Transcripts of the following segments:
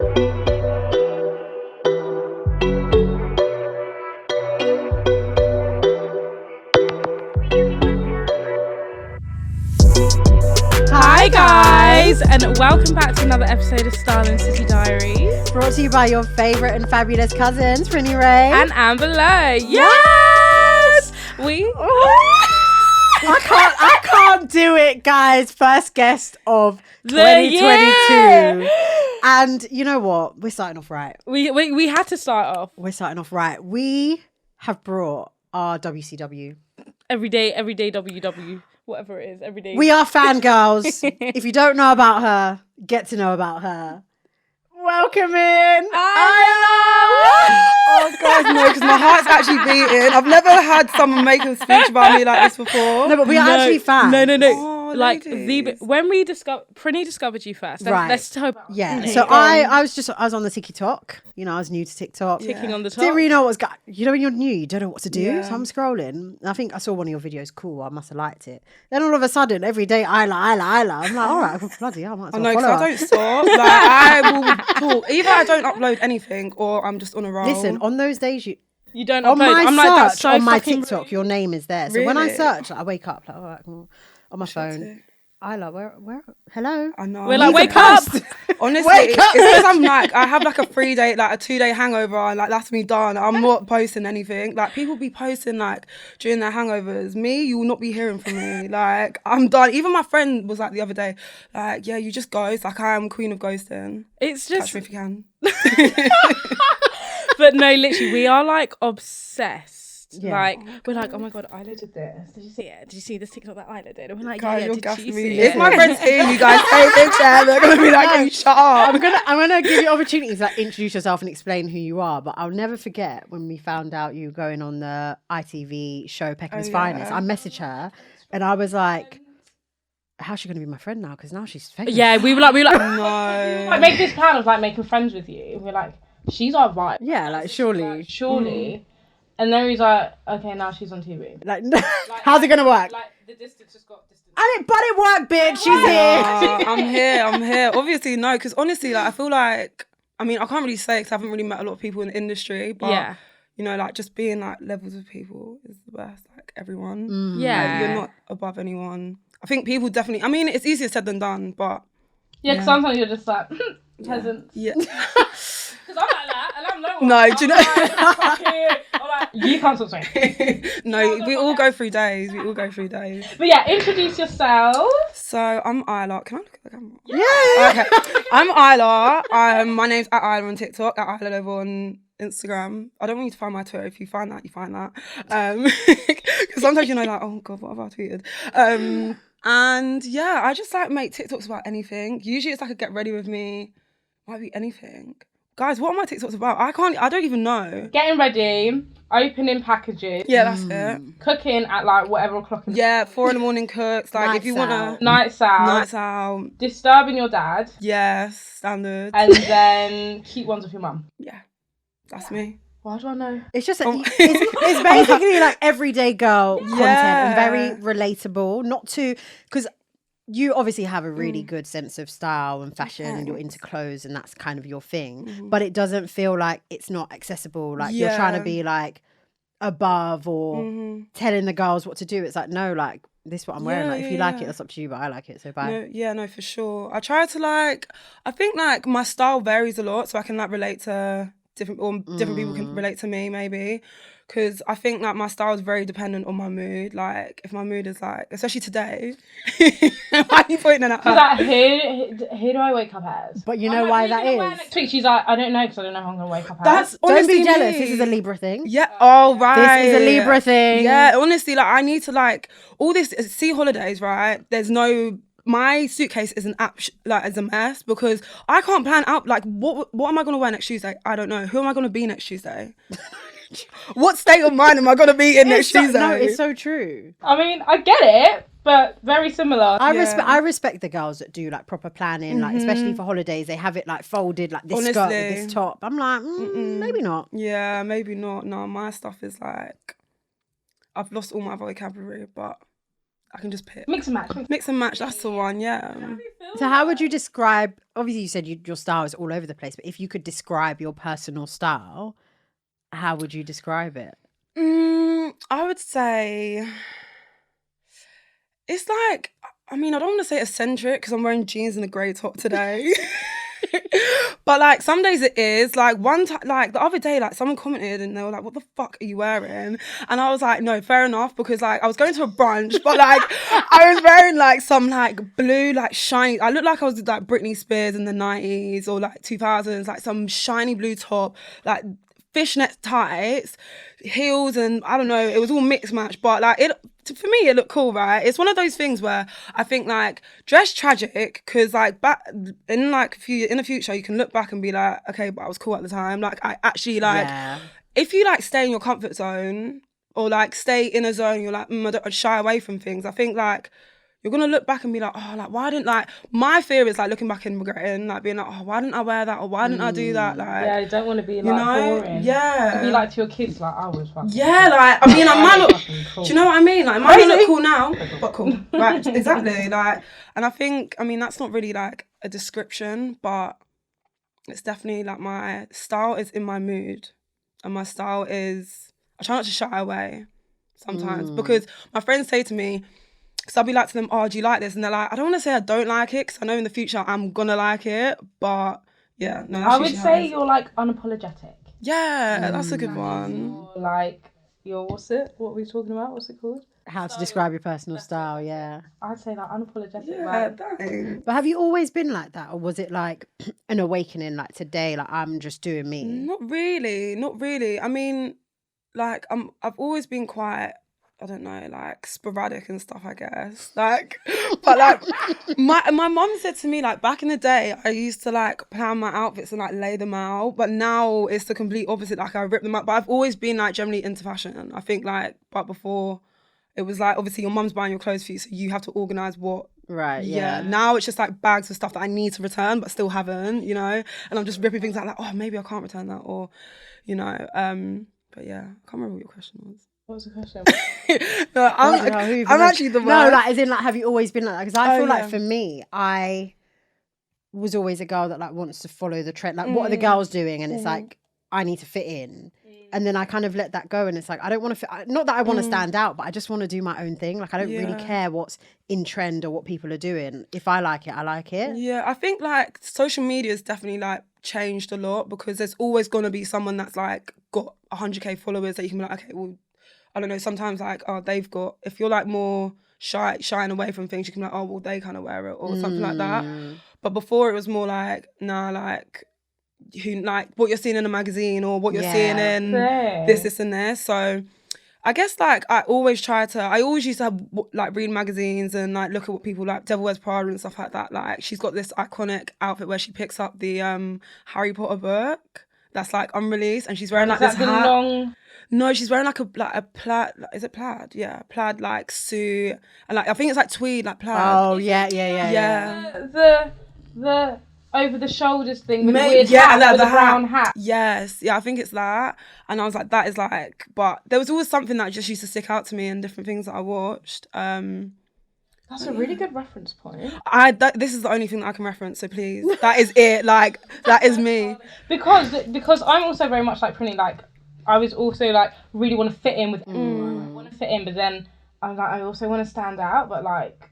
Hi guys, and welcome back to another episode of Starling City Diaries. Brought to you by your favourite and fabulous cousins, Prinny Ray And Amber Lowe. Yes! I can't do it, guys. First guest of 2022. And you know what? We're starting off right. We had to start off. We're starting off right. We have brought our WCW. Everyday WW. Whatever it is, every day. We are fangirls. If you don't know about her, get to know about her. Welcome in, Isla! Oh, God, no, because my heart's actually beating. I've never had someone make a speech about me like this before. No, but we are actually fans. No. Oh, like, ladies. when we Prinny discovered you first. Right. Let's talk about Yeah, Prinny. so I was on the TikTok. You know, I was new to TikTok. Ticking on the top. Didn't really know what was going. You know when you're new, you don't know what to do. Yeah. So I'm scrolling. I think I saw one of your videos. Cool, I must have liked it. Then all of a sudden, every day, Isla. I'm like, all right, well, bloody hell, I might as I well know, follow because her. I don't stop. Like, I will talk. Either I don't upload anything or I'm just on a roll. Listen, on those days, You don't on upload. my I'm search like, that's so on my fucking TikTok, rude. your name is there. So when I Really? search, I wake up like, all right, well, on my phone. Isla, where? Hello. I know. We're like, I'm wake depressed. up. Honestly, Wake up. it's because I'm like, I have like a 3-day, like a 2-day hangover, and like that's me done. I'm not posting anything. Like people be posting like during their hangovers. Me, you will not be hearing from me. Like I'm done. Even my friend was like the other day, like, yeah, you just ghost. Like I am queen of ghosting. It's Catch just, me if you can. but no, literally, we are like obsessed. Yeah. Like, we're like, oh my God, Isla did this. Did you see it? Did you see this TikTok that Isla did? And we're like, Guys, yeah, you're did gassing you me. see If it? my friends hear you guys say picture, they're gonna be like, you shut up. I'm gonna give you opportunities to like introduce yourself and explain who you are. But I'll never forget when we found out you going on the ITV show Peckham's Oh, Finest. yeah. I messaged her and I was like, how's she gonna be my friend now? Because now she's famous. Yeah, we were like, No. like, make this plan of like making friends with you. We're like, she's our vibe. Yeah, like surely. Surely. And then he's like, okay, now she's on TV. Like, how's it gonna work? Like, the distance just got distant. But it worked, bitch. She's here. I'm here. Obviously, no, because honestly, like, I feel like, I mean, I can't really say because I haven't really met a lot of people in the industry, but, Yeah. you know, like, just being, like, levels of people is the best, like, everyone. Yeah. Like, you're not above anyone. I think people definitely, I mean, it's easier said than done, but... Yeah, because sometimes you're just like, peasants. Yeah. Because I'm like that, and I'm no one. No, do you know... I'm like, you can't talk to me. No, we all go through days. But yeah, introduce yourself. So, I'm Isla. Can I look at the camera? Yeah. Okay. I'm Isla. My name's at Isla on TikTok, at Isla Level on Instagram. I don't want you to find my Twitter. If you find that, you find that. Because sometimes you're like, oh God, what have I tweeted? And yeah, I just like make TikToks about anything. Usually it's like a get ready with me. Might be anything. Guys, what are my TikToks about? I don't even know. Getting ready, opening packages, Yeah, that's it. cooking at like whatever o'clock in the Yeah, 4 a.m. cooks. Like if you Nights want out. to... nights out, Nights out. disturbing your dad, Yes, standard. and then cute ones with your mum. Yeah, that's me. Why do I know? It's just it's basically like everyday girl content and very Yeah. relatable. Not to because you obviously have a really good sense of style and fashion and you're into clothes and that's kind of your thing. But it doesn't feel like it's not accessible. Like you're trying to be like above or telling the girls what to do. It's like, no, like this is what I'm wearing. Like if you like it, that's up to you, but I like it, so bye. No, for sure. I try to like, I think like my style varies a lot, so I can like relate to different people can relate to me maybe. Because I think like my style is very dependent on my mood. Like if my mood is like, especially today, why are you pointing at She's her? like, who do I wake up as? But you know why that is? Next week, she's like, I don't know because I don't know how I'm gonna wake up as. That's Don't honestly be jealous. me. This is a Libra thing. Yeah. Oh right. This is a Libra thing. Yeah. Honestly, like I need to like all this sea holidays. Right. There's no. My suitcase is is a mess because I can't plan out like what am I gonna wear next Tuesday? I don't know. Who am I gonna be next Tuesday? What state of mind am I gonna be in next Tuesday? No, it's so true. I mean, I get it, but very similar. I respect the girls that do like proper planning, like especially for holidays. They have it like folded, like this skirt with Honestly. this top. I'm like, maybe not. Yeah, maybe not. No, my stuff is like I've lost all my vocabulary, but I can just pick. Mix and match. Mix and match, that's the one, yeah. So how would you describe, obviously you said your style is all over the place, but if you could describe your personal style, how would you describe it? I would say it's like, I mean, I don't want to say eccentric because I'm wearing jeans and a grey top today. But like some days it is like one time, like the other day, like someone commented and they were like, what the fuck are you wearing? And I was like, no, fair enough, because like I was going to a brunch, but like I was wearing like some like blue, like shiny, I looked like I was like Britney Spears in the 90s or like 2000s, like some shiny blue top, like fishnet tights, heels, and I don't know, it was all mixed match, but like it, for me, it looked cool, right? It's one of those things where I think like dress tragic because like back in like in the future you can look back and be like, okay, but I was cool at the time. Like I actually like if you like stay in your comfort zone or like stay in a zone, you're like I don't shy away from things. I think like you're gonna look back and be like, oh, like why didn't like my fear is like looking back and regretting, like being like, oh, why didn't I wear that or why didn't I do that? Like yeah, you don't want to be like you know? boring. Yeah. To be like to your kids, like I was fucking yeah, like I mean, I might look. Cool. Do you know what I mean? Like, it might not look cool now, but cool. Right? Exactly. Like, and I think, I mean, that's not really like a description, but it's definitely like my style is in my mood, and my style is. I try not to shy away sometimes because my friends say to me. Because I'll be like to them, oh, do you like this? And they're like, I don't want to say I don't like it because I know in the future I'm going to like it. But yeah, no, I would say you're like unapologetic. Yeah, that's a good one. You're like, what's it? What are we talking about? What's it called? How to describe your personal style, yeah. I'd say like unapologetic. Yeah, like. But have you always been like that? Or was it like an awakening like today, like I'm just doing me? Not really. I mean, like I've always been quite, I don't know, like sporadic and stuff, I guess. Like, but like my mum said to me, like back in the day, I used to like plan my outfits and like lay them out. But now it's the complete opposite. Like I rip them up. But I've always been like generally into fashion. I think like, but before it was like, obviously your mum's buying your clothes for you. So you have to organise what. Right, yeah. Now it's just like bags of stuff that I need to return, but still haven't, you know? And I'm just ripping things out like, oh, maybe I can't return that or, you know. But yeah, I can't remember what your question was. What was the question? No, I'm actually the worst. No, like as in like, have you always been like that? Because I feel like yeah. for me, I was always a girl that like wants to follow the trend. Like, what are the girls doing? And it's like, I need to fit in. And then I kind of let that go. And it's like, I don't want to fit. Not that I want to stand out, but I just want to do my own thing. Like, I don't really care what's in trend or what people are doing. If I like it, I like it. Yeah, I think like social media has definitely like changed a lot because there's always going to be someone that's like got 100k followers that you can be like, okay, well, I don't know, sometimes like, oh, they've got, if you're like more shying away from things, you can be like, oh, well, they kind of wear it or something like that. But before it was more like, nah, like, who, like what you're seeing in a magazine or what you're seeing in this and this. So I guess like I always used to have like read magazines and like look at what people like, Devil Wears Prada and stuff like that. Like she's got this iconic outfit where she picks up the Harry Potter book that's like unreleased and she's wearing like this hat. Long... No, she's wearing like a plaid. Is it plaid? Yeah, plaid like suit, and like I think it's like tweed, like plaid. Oh yeah. The over the shoulders thing with the weird hat, and with the brown hat. Yes, yeah, I think it's that. And I was like, that is like, but there was always something that just used to stick out to me and different things that I watched. That's a really good reference point. This is the only thing that I can reference, so please, that is it. Like that is me. Because I'm also very much like Prinny. Like I was also like really want to fit in with everyone. I want to fit in, but then I'm like I also want to stand out. But like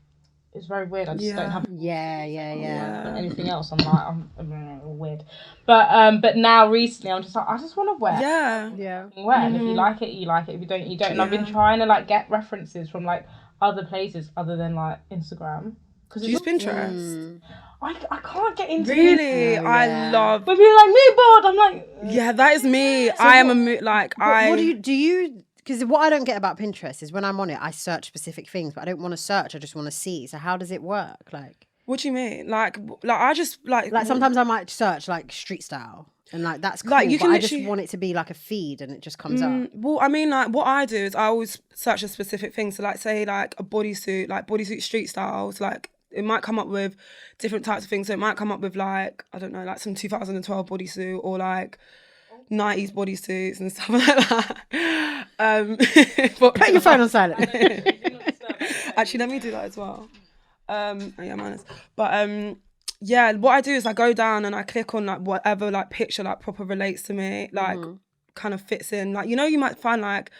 it's very weird. I just don't have anything else. I'm like I'm weird. But now recently I'm just like I just want to wear. Wear. And if you like it, you like it. If you don't, you don't. And I've been trying to like get references from like other places other than like Instagram. Do you use Pinterest? I can't get into really. I love. When people are like mood board, I'm like. Yeah, that is me. So I am a mood like I. What do you? Because what I don't get about Pinterest is when I'm on it, I search specific things, but I don't want to search. I just want to see. So how does it work? Like. What do you mean? Like I just like. Like sometimes I might search like street style. And like that's cool, like you can but I just want it to be like a feed and it just comes up. Well, I mean, like what I do is I always search a specific thing. So like say like a bodysuit, like bodysuit street styles, like it might come up with different types of things. So it might come up with like, I don't know, like some 2012 bodysuit or like 90s bodysuits and stuff like that. Put your phone on silent. Actually, let me do that as well. Yeah, mine is. But yeah, what I do is I go down and I click on like whatever like picture like proper relates to me, like kind of fits in. Like, you know, you might find like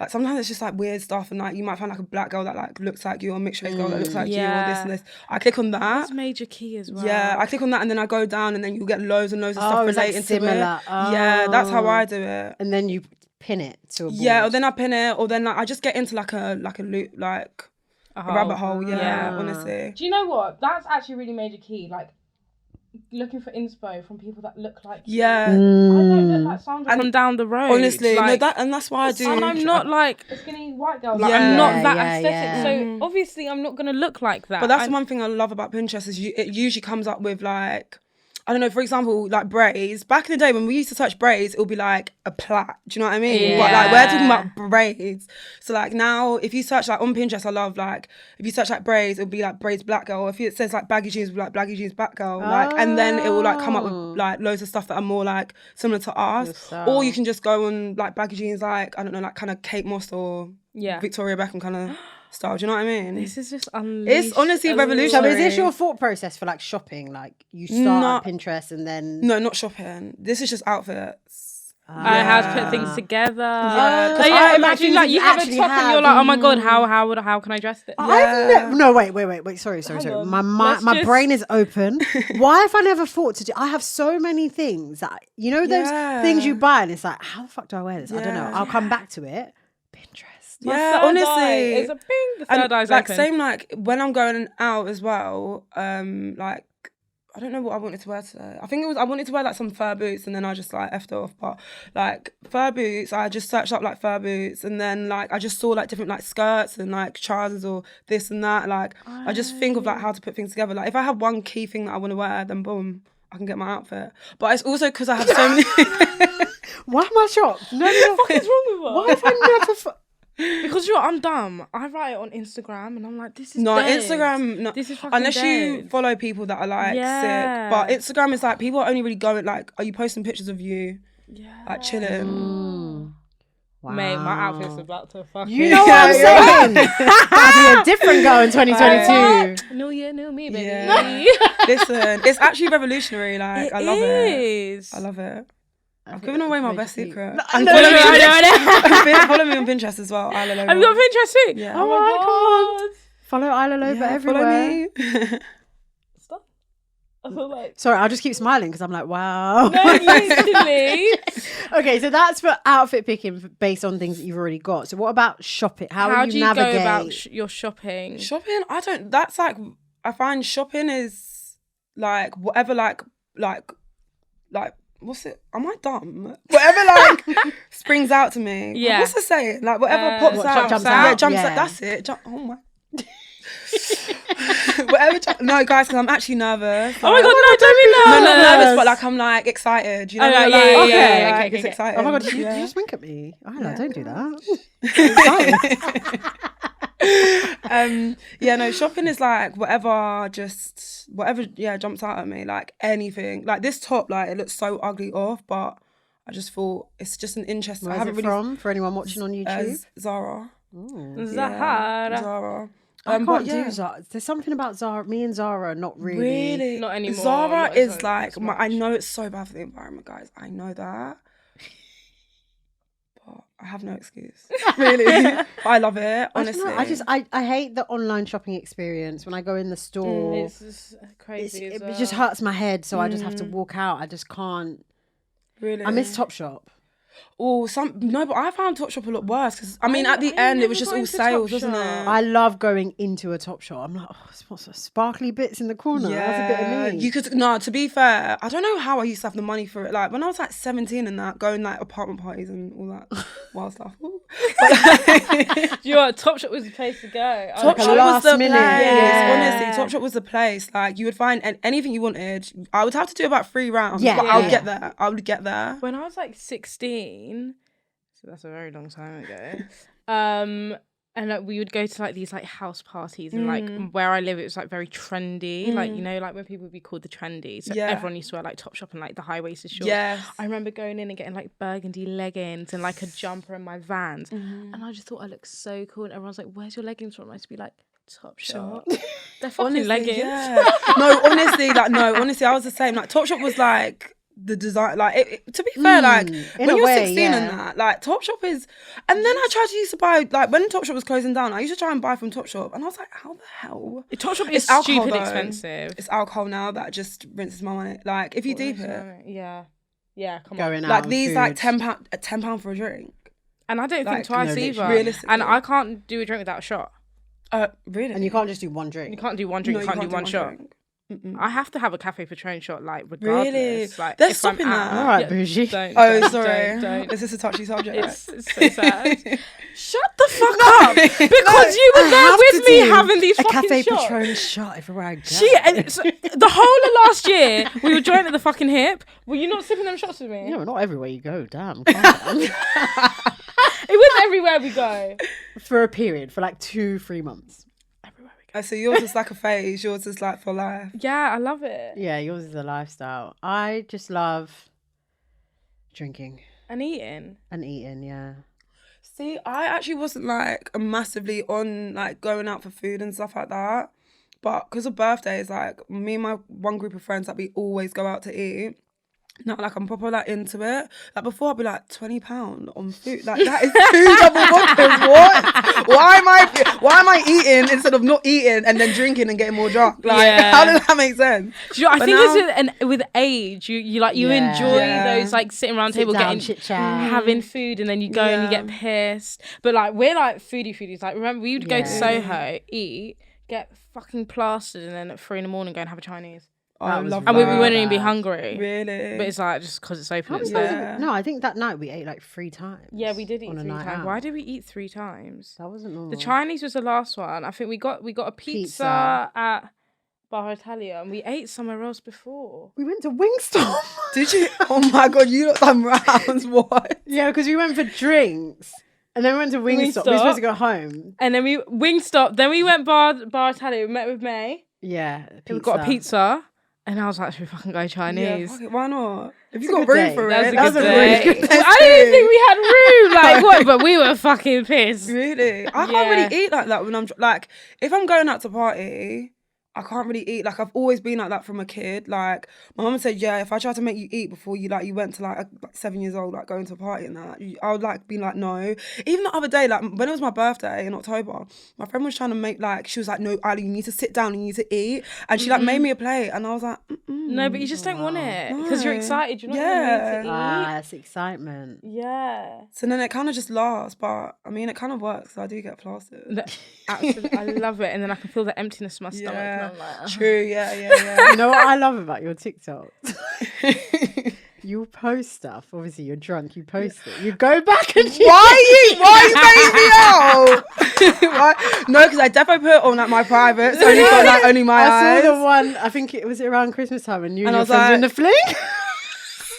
sometimes it's just like weird stuff, and like you might find like a black girl that like looks like you, or a mixed race girl that looks like you, or this and this. I click on that. That's major key as well. Yeah, I click on that and then I go down and then you get loads and loads of stuff it's like relating similar. to it. Yeah, that's how I do it. And then you pin it to a board. Yeah, or then I pin it, or then like I just get into like a loop, like a rabbit hole. Yeah, honestly. Do you know what? That's actually really major key. Like looking for inspo from people that look like you. Yeah. I don't look like Sandra from down the road. Honestly, like, no, that's why I do. And I'm not like a skinny white girl. Like, Yeah. I'm not that aesthetic. Yeah. So obviously I'm not gonna look like that. But that's one thing I love about Pinterest is it usually comes up with like, I don't know, for example, like braids. Back in the day when we used to search braids, it would be like a plait. Do you know what I mean? Yeah. But like we're talking about braids. So like now, if you search like on Pinterest, I love like if you search like braids, it'll be like braids black girl. If it says like baggy jeans, it'll be like baggy jeans black girl. Like, and then it will like come up with like loads of stuff that are more like similar to us. Or you can just go on like baggy jeans, like I don't know, like kind of Kate Moss or Victoria Beckham kind of style. Do you know what I mean? This is just unleashed. It's honestly So revolutionary. is this your thought process for like shopping? Like you start at Pinterest and then... No, not shopping. This is just outfits. How to put things together. Yeah, So I imagine like you have a top and you're like, oh my god, how can I dress this? No, wait. Sorry. on. My brain is open. Why have I never thought to do? I have so many things that, you know, those things you buy and it's like, how the fuck do I wear this? I don't know. I'll come back to it. Pinterest. Yeah, honestly, it's a ping. The third eye's like open. same like when I'm going out as well. Like I don't know what I wanted to wear today. I think it was I wanted to wear like some fur boots, and then I just like effed off. But like fur boots, I just searched up like fur boots, and then like I just saw like different like skirts and like trousers or this and that. Like I just think of like how to put things together. Like if I have one key thing that I want to wear, then boom, I can get my outfit. But it's also because I have so many. Why am I shocked? No. What the fuck is wrong with her? Why have I never... Because I'm dumb. I write it on Instagram and I'm like, this is No, dead. Instagram. No, this is fucking unless dead. you follow people that are like sick. But Instagram is like people are only really going like, are you posting pictures of you, like chilling? Wow. Mate, my outfit's about to fucking. You know what I'm saying? That'll be a different girl in 2022. New year, new me, baby. Yeah. Listen, it's actually revolutionary. Like I love it. I love it. I've given away my best secret. I know. Follow me on Pinterest as well. Isla Have you got Pinterest too? Yeah. Oh my god. Follow Isla Lover everywhere. Follow me. Stop. I feel like. Sorry, I'll just keep smiling because I'm like, wow. No, literally. Okay, so that's for outfit picking based on things that you've already got. So what about shopping? How do you you navigate? go about your shopping? Shopping? I don't. That's like I find shopping is like whatever like. What's it? Am I dumb? Whatever like springs out to me. Yeah. What's the saying? Like whatever pops out. jumps out. Yeah, jumps Yeah. out. That's it. Oh my. Whatever. No, guys, because I'm actually nervous. Oh my god, no, don't be No, nervous. not nervous, but like I'm like excited. You know, Oh, like, yeah, like, okay. it's exciting. Oh my god, did you Yeah. just wink at me? Oh no, don't do that. Yeah, no, shopping is like whatever jumps out at me, like anything. Like this top, like it looks so ugly off, but I just thought it's just an interesting. Where's it from? For anyone watching on YouTube? Zara. Zahara. Zara. I But can't do Zara. There's something about Zara. Me and Zara are not really. Really? Not anymore. Zara Not is as like much. I know it's so bad for the environment, guys. I know that. But I have no excuse. Really. But I love it, honestly. I hate the online shopping experience when I go in the store. It's just crazy. It just hurts my head, so I just have to walk out. I just can't. Really. I miss Topshop. Oh, but I found Topshop a lot worse because at the end it was just all sales, wasn't it? I love going into a Topshop. I'm like, oh, what's the sparkly bits in the corner? That's a bit of me. You could to be fair, I don't know how I used to have the money for it. Like when I was like 17 and that, going like apartment parties and all that wild stuff. But, you know what? Topshop was the place to go. Topshop was last the minute. place. Yeah. Honestly, Topshop was the place. Like you would find anything you wanted. I would have to do about 3 rounds. Yeah. But I would get there. I would get there. When I was like 16, so that's a very long time ago. And like we would go to like these like house parties and like where I live it was like very trendy, like you know, like when people would be called the trendy, so everyone used to wear like Topshop and like the high-waisted shorts. I remember going in and getting like burgundy leggings and like a jumper in my Vans, and I just thought I looked so cool, and everyone's like, where's your leggings from? I used to be like, Topshop. They're fucking Honestly, leggings. yeah. Honestly, I was the same. Like Topshop was like the design. Like to be fair, like in when a you're way, 16 yeah. and that, like Topshop is. And then I tried to used to buy like when Topshop was closing down. I used to try and buy from Topshop, and I was like, how the hell? Topshop is alcohol, stupid though. expensive. It's alcohol now that just rinses my money. Like if you deep it, yeah, come Going on. out like these food. like £10 for a drink. And I don't Like, think twice no, either. realistically. And I can't do a drink without a shot. Really? And you can't just do one drink. You can't do one drink. No, you can't do one shot. drink. I have to have a Cafe Patron shot, like regardless. Really? Like, They're if I'm stopping out, that. All right, bougie. Don't, Sorry. Don't. Is this a touchy subject? It's so sad. Shut the fuck up! Because you were I there have with to me do having these a fucking Cafe shots. Patron shot everywhere I go. So, the whole of last year, we were joined at the fucking hip. Were you not sipping them shots with me? No, not everywhere you go. Damn. Calm down. It was everywhere we go. For a period, for like 2-3 months. Everywhere we go. So yours is like a phase. Yours is like for life. Yeah, I love it. Yeah, yours is a lifestyle. I just love drinking And eating. and eating, yeah. See, I actually wasn't like massively on like going out for food and stuff like that. But because of birthdays, like me and my one group of friends, like we always go out to eat. Now, like I'm proper like into it. Like before, I'd be like £20 on food. Like that is 2 double vodkas. What? Why am I eating instead of not eating and then drinking and getting more drunk? Like how does that make sense? Do you know, I But think now- it's with age, you like you Yeah. enjoy Yeah. those like sitting around Sit table down, getting chit-chat. having food, and then you go and you get pissed. But like we're like foodies. Like remember we would go to Yeah. Soho, eat, get fucking plastered, and then at 3 a.m. go and have a Chinese. I was love And we that. wouldn't even be bad. hungry. Really? But it's like just because it's open. How It's many there. times did we- No, I think that night we ate like 3 times. Yeah, we did eat on a 3 night times. out. Why did we eat 3 times? That wasn't normal. The Chinese was the last one. I think we got a pizza Pizza. at Bar Italia, and we ate somewhere else before. We went to Wingstop. Did you? Oh my god, you lot done rounds. What? Yeah, because we went for drinks. And then we went to Wingstop. We were supposed to go home. And then we Wingstop. Then we went Bar Italia. We met with May. Yeah. We got a pizza. And I was like, should we fucking go Chinese? Yeah, fuck it, why not? If you It's a got good room day. for That it, was a good really day. good day. I didn't even think we had room. Like what? But we were fucking pissed. Really? I can't Yeah. really eat like that when I'm like, if I'm going out to party, I can't really eat. Like I've always been like that from a kid. Like my mum said, yeah, if I tried to make you eat before you went to like 7 years old, like going to a party and that, I would like be like, no. Even the other day, like when it was my birthday in October, my friend was trying to make like, she was like, no, Isla, you need to sit down and you need to eat. And she like made me a plate and I was like, No, but you just don't want it because you're No. excited. You're not Yeah. in the mood to eat. Ah, it's excitement. Yeah. So then it kind of just lasts, but I mean, it kind of works. So I do get plastered. Absolutely, I love it, and then I can feel the emptiness in my stomach. And I'm like, oh. True, yeah. You know what I love about your TikTok? You post stuff. Obviously, you're drunk. You post it. You go back and Why you banging me out? Why? No, because I definitely put it on like my private, so only for like only my I eyes. saw the one. I think it was around Christmas time, and you and I your was friends were in the like- fling.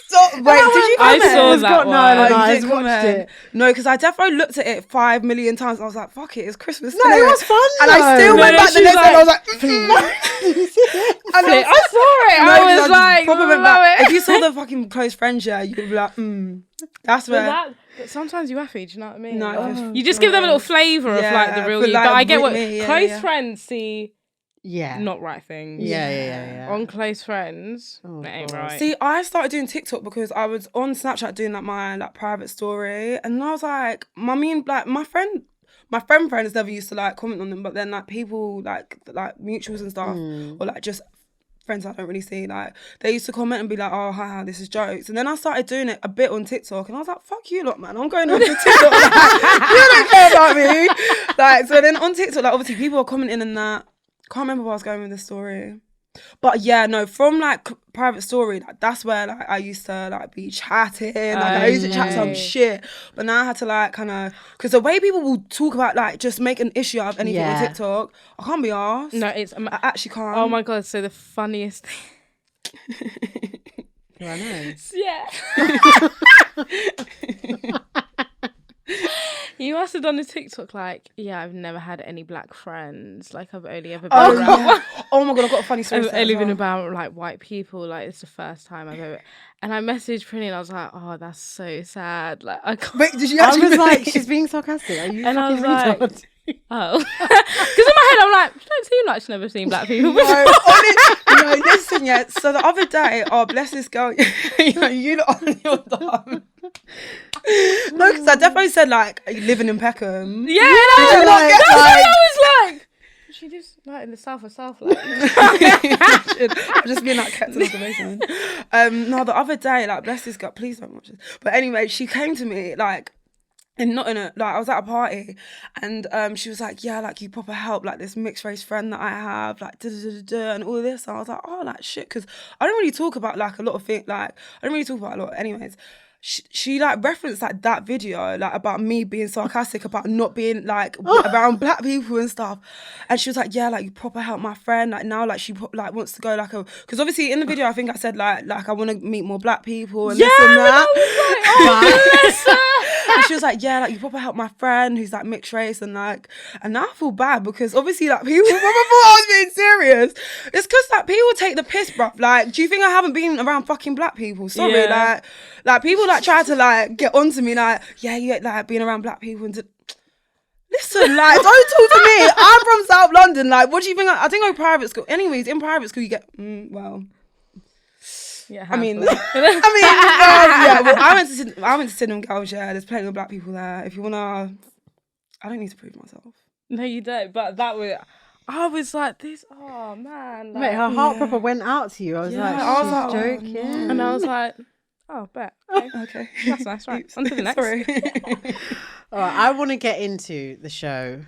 Stop. Wait, did you I comment? saw It's that got one. no, no, Oh, no, you I did watched comment. it. No, because I definitely looked at it 5 million times. I was like, fuck it, it's Christmas. No, it was fun. And I still though. went No, back the she's next day and I was like, like, and I saw it. No, I 'cause was like, proper went love back. it. If you saw the fucking close friends, yeah, you'd be like, that's where. But sometimes you have to, do you know what I mean? No, Like, if- you just give them a little flavour of like the Yeah, real but you. like But I get with what me, yeah, close yeah. friends see Yeah. not right things. Yeah. On close friends, Oh, it ain't God. right. See, I started doing TikTok because I was on Snapchat doing like my like private story, and I was like, my friends never used to like comment on them, but then like people like mutuals and stuff, or like just friends I don't really see, like they used to comment and be like, oh haha, this is jokes. And then I started doing it a bit on TikTok and I was like, fuck you lot, man, I'm going on to TikTok. Like, you don't care about me. Like, so then on TikTok, like obviously people are commenting and that. Can't remember where I was going with the story. But yeah, no, from like private story, like that's where like I used to like be chatting, like I used to chat some shit. But now I had to like kind of, because the way people will talk about like just make an issue out of anything on TikTok, I can't be arsed. No, it's I actually can't. oh my god. So the funniest thing. I know. Yeah. You must have done a TikTok like, yeah, I've never had any black friends. Like I've only ever been around. Oh my god, I've got a funny story. I've to say only as been well. about like white people. Like it's the first time I've ever. And I messaged Prinny and I was like, oh, that's so sad. Like I can't. Wait, did you I actually? was like, she's being sarcastic. Are you And I was fucking retard? Oh. Because in my head, I'm like, she don't seem like she's never seen black people before. No, listen, yeah. So the other day, bless this girl. You lot on your dumb. No, because I definitely said, like, are you living in Peckham? Yeah, that's what I was like. She just like in the south of South, like. I'm just being like kept in observation. No, the other day, like, bless this girl. Please don't watch this. But anyway, she came to me like. And not in a, like, I was at a party and she was like, yeah, like, you proper help, like, this mixed race friend that I have, like, and all this. And I was like, oh, like, shit, because I don't really talk about, like, a lot of things, like, I don't really talk about a lot. Anyways, she like, referenced, like, that video, like, about me being sarcastic about not being, like, around black people and stuff. And she was like, yeah, like, you proper help my friend. Like, now, like, she, like, wants to go, like, because obviously in the video, I think I said, like, I want to meet more black people and this and that. I was like, bless her. And she was like, yeah, like, you proper help my friend who's like mixed race and like, and now I feel bad because obviously like people probably thought I was being serious. It's because like people take the piss, bruv. Like, do you think I haven't been around fucking black people? Sorry, like people like try to like get onto me like, yeah, you like being around black people and listen, like, don't talk to me. I'm from South London. Like, what do you think? I didn't go private school. Anyways, in private school you get well. Yeah, yeah. Well, I went to Sydenham Girls. Yeah, there's plenty of black people there. If you wanna, I don't need to prove myself. No, you don't. But I was like, this. Oh man, like, mate, her heart proper went out to you. I was like, she's joking, and I was like, oh, bet. Okay, that's nice. Right, on to the next. Sorry. All right, I want to get into the show.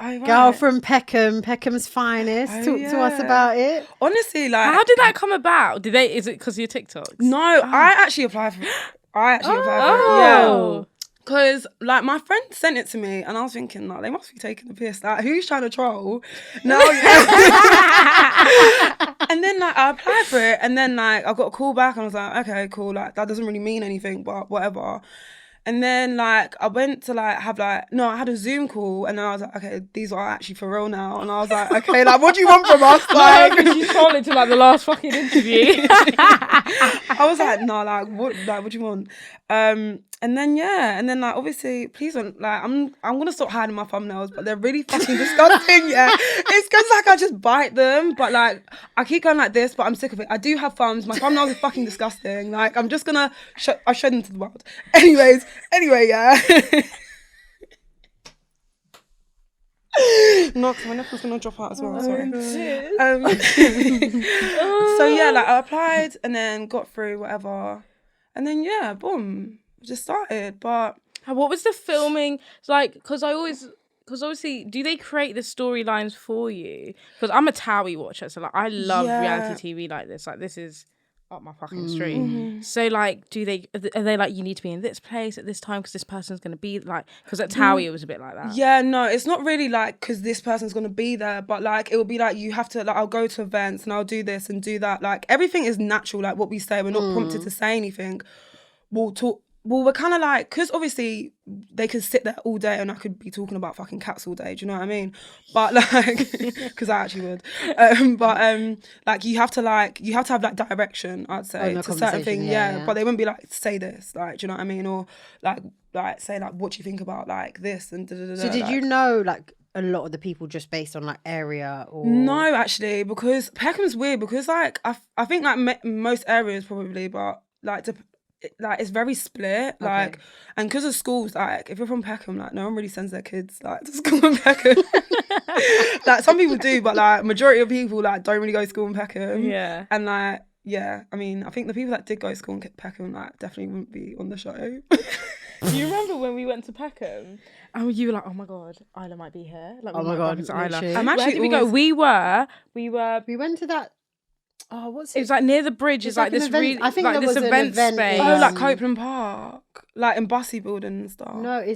Right. Girl from Peckham, Peckham's finest. Talk to us about it. Honestly, like, how did that come about? Is it because of your TikToks? No, I actually applied for it. Yeah. Because, like, my friend sent it to me and I was thinking, like, they must be taking the piss. Like, who's trying to troll? No. And then, like, I applied for it and then, like, I got a call back and I was like, okay, cool. Like, that doesn't really mean anything, but whatever. And then, like, I went to, like, I had a Zoom call and then I was like, okay, these are actually for real now. And I was like, okay, like, what do you want from us? Like, she's trolling to, like, the last fucking interview. I was like, no, like, what do you want? And then, like, obviously, please don't, like, I'm going to stop hiding my thumbnails, but they're really fucking disgusting, yeah. It's because, like, I just bite them, but, like, I keep going like this, but I'm sick of it. I do have thumbs. My thumbnails are fucking disgusting. Like, I'm just going to show them to the world. Anyway, yeah. No, because my nipple's going to drop out as well, sorry. So, yeah, like, I applied and then got through, whatever. And then, yeah, boom. Just started. But what was the filming like? Because obviously, do they create the storylines for you? Because I'm a Towie watcher, so like I love reality TV like this. Like, this is up my fucking street. Mm-hmm. So like, are they like, you need to be in this place at this time because this person's gonna be like? Because at Towie it was a bit like that. Yeah, no, it's not really like because this person's gonna be there, but like it will be like you have to, like, I'll go to events and I'll do this and do that. Like, everything is natural. Like, what we say, we're not prompted to say anything. We'll talk. Well, we're kind of like, because obviously they could sit there all day and I could be talking about fucking cats all day, do you know what I mean? But like, because I actually would. Like, you have to have like direction, I'd say, to certain things, yeah. But they wouldn't be like, say this, like, do you know what I mean? Or like say like, what do you think about like this and da-da-da-da. So did you know like a lot of the people just based on like area or? No, actually, because Peckham's weird because like, I think like most areas probably, but like like it's very split, like, okay. And because of schools, like if you're from Peckham, like no one really sends their kids like to school in Peckham. Like some people do, but like majority of people like don't really go to school in Peckham. Yeah, and like I mean, I think the people that did go to school in Peckham like definitely wouldn't be on the show. Do you remember when we went to Peckham and you were like, oh my god, Isla might be here? Like, oh my god, Isla. Where did we go? We went to that. Oh, what's it? It was like near the bridge. It's like this event, really, I think like there this was event an space. Oh, like Copeland Park, like in Bussy Building and stuff. No, I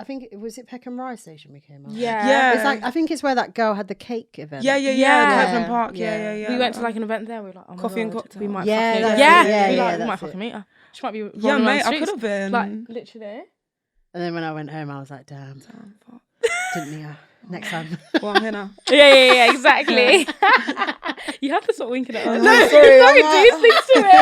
think it was Peckham Rise Station we came on. Yeah. It's like, I think it's where that girl had the cake event. Yeah. Copeland Park. Yeah. We went to like an event there. We were like, oh my coffee god, and cocktail. We might we might fucking meet her. She might be. Yeah, mate, I could have been. Like literally. And then when I went home, I was like, damn fuck. Didn't meet her. Next time. Well, I'm here now. Yeah, exactly. You have to stop winking at us. No, sorry. Don't do things to me.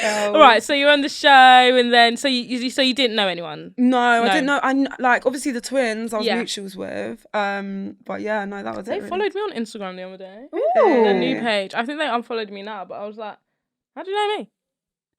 All right, so you're on the show, and then so you didn't know anyone? No, I didn't know. Like obviously the twins I was mutuals with. But yeah, no, that was They it. followed me on Instagram the other day. Ooh. Their new page. I think they unfollowed me now, but I was like, how do you know me?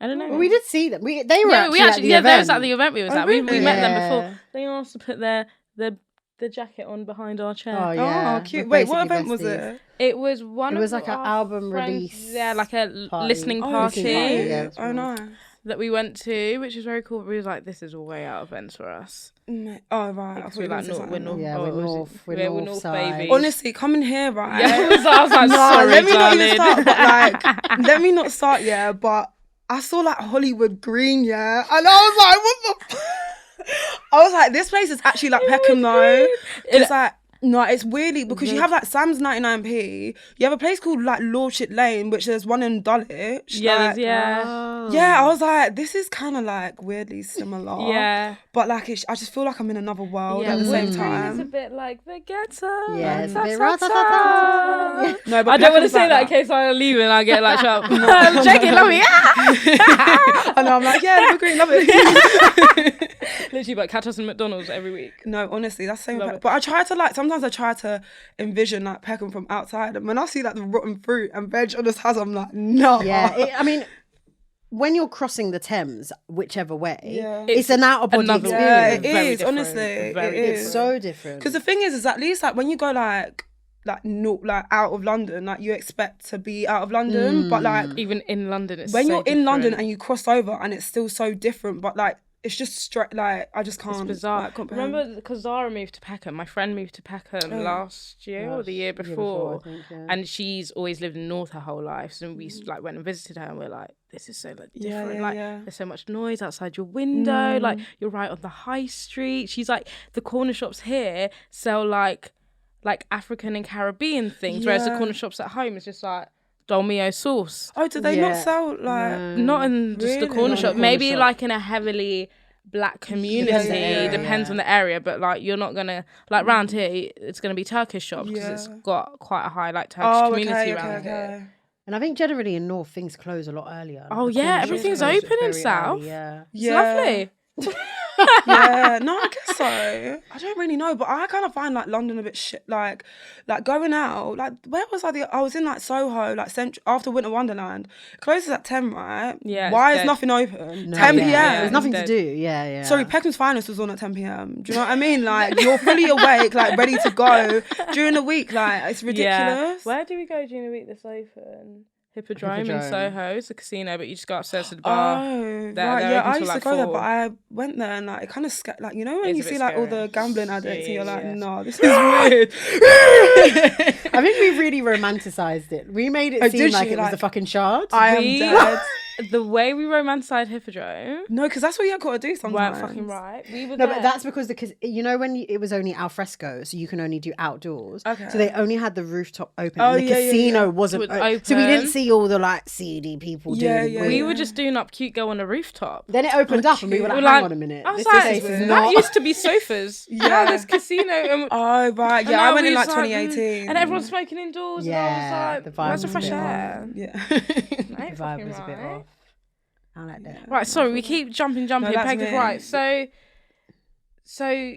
I don't know. Well, we did see them. They were at the event. They was at the event we was at. We really? met them before. They asked to put the jacket on behind our chair. Oh yeah, cute. Wait, what event was it? It was one. It was of like an our album friends, release. Yeah, like a party. listening party. Yeah, Oh no. That we went to, which was very cool. We was like, this is way out of events for us. Oh right, Because we're like, we're north. Yeah, we're north. We're north side. baby. Honestly, coming here, right? Yeah, I was like, No, sorry, let me darling. not even start. But like, let me not start. Yeah, but I saw like Hollywood Green, yeah, and I was like, what the? I was like, this place is actually like Peckham, though. It's like. No, it's weirdly because you have like Sam's 99p. You have a place called like Lordship Lane, which there's one in Dulwich. Yeah, like, Oh. yeah. I was like, this is kind of like weirdly similar. Yeah. But like, I just feel like I'm in another world at the Wood same Green time. is a bit like the ghetto. Yeah, it's a bit ra-ta-ta-ta. No, but I don't want to Peckham's say like that in case I leave and I get like shut up. Jackie, love me. I know. I'm like, yeah, Wood Green, love it. Literally, but catch us in McDonald's every week. No, honestly, that's the same. Love it. But I try to like, sometimes I try to envision like Peckham from outside, and when I see like the rotten fruit and veg on this house, I'm like, no. Yeah, I mean, when you're crossing the Thames, whichever way, Yeah. it's an out of body another- Yeah, experience. it Very is. different. Honestly, Very it different. is. It's so different. Because the thing is at least like when you go like out of London, like you expect to be out of London, but like Even in London, it's when so you're in London different. and you cross over and it's still so different, but like it's just straight. Like I just can't. It's bizarre. Like, comprehend. Remember, because Zara moved to Peckham. My friend moved to Peckham last year or the year before, I think, yeah. and she's always lived in North her whole life. So we like went and visited her, and we're like, this is so like different. Like there's so much noise outside your window. Like you're right on the high street. She's like, the corner shops here sell like African and Caribbean things, whereas the corner shops at home is just like Dolmio sauce. Oh, do they not Yeah. sell like? Not in just the Really? corner Not in shop. the Maybe shop. like in a heavily black community. yeah, Depends on the area, but like you're not gonna like round here. It's gonna be Turkish shops because it's got quite a high like Turkish community around here. And I think generally in North things close a lot earlier. Oh, The yeah, corner shops everything's close open in very South. early, yeah. It's lovely. Yeah, no, I guess so. I don't really know, but I kind of find like London a bit shit. Like going out, like where was I? I was in like Soho, like after Winter Wonderland. It closes at 10, right? Yeah, Why it's is dead. nothing open? No, 10 yeah, p.m. yeah, There's nothing dead. to do. Yeah. Sorry, Peckham's Finest was on at 10 p.m. Do you know what I mean? Like you're fully awake, like ready to go during the week. Like it's ridiculous. Where do we go during the week that's open? Hippodrome in Hippodrome. Soho. It's a casino, but you just go upstairs to the bar. Oh, They're right. Yeah, open I till, used like, to go there, 4. but I went there and like it kind of like, you know, when It's you a bit see like all scary. the gambling addicts and you're like, Yeah. no, this is weird. I think we really romanticized it. We made it Oh, seem did like you? it was Like, the fucking Shard. I am We- dead. The way we romanticized Hippodrome No, because that's what you got to do sometimes. weren't fucking right. We were No, there. but that's because you know when it was only al fresco, so you can only do outdoors. Okay. So they only had the rooftop open. Oh, and the yeah, yeah, casino yeah. wasn't It was open. So we didn't open. see all the like seedy people Yeah, doing. yeah, weird- we were just doing up cute girl on a rooftop. Then it opened up and we were like, We were hang like- on a minute. I was This like, place is weird. that not. used to be sofas. Yeah. Now there's casino. And, Oh, right. and Yeah, now I went in we like was 2018. and everyone's smoking indoors. Yeah, and the I was vibe like, where's the was a fresh bit air? Yeah. Ain't The vibe fucking was a bit right. off. I like that. Right, sorry, we keep jumping. that's Peg is me. right. So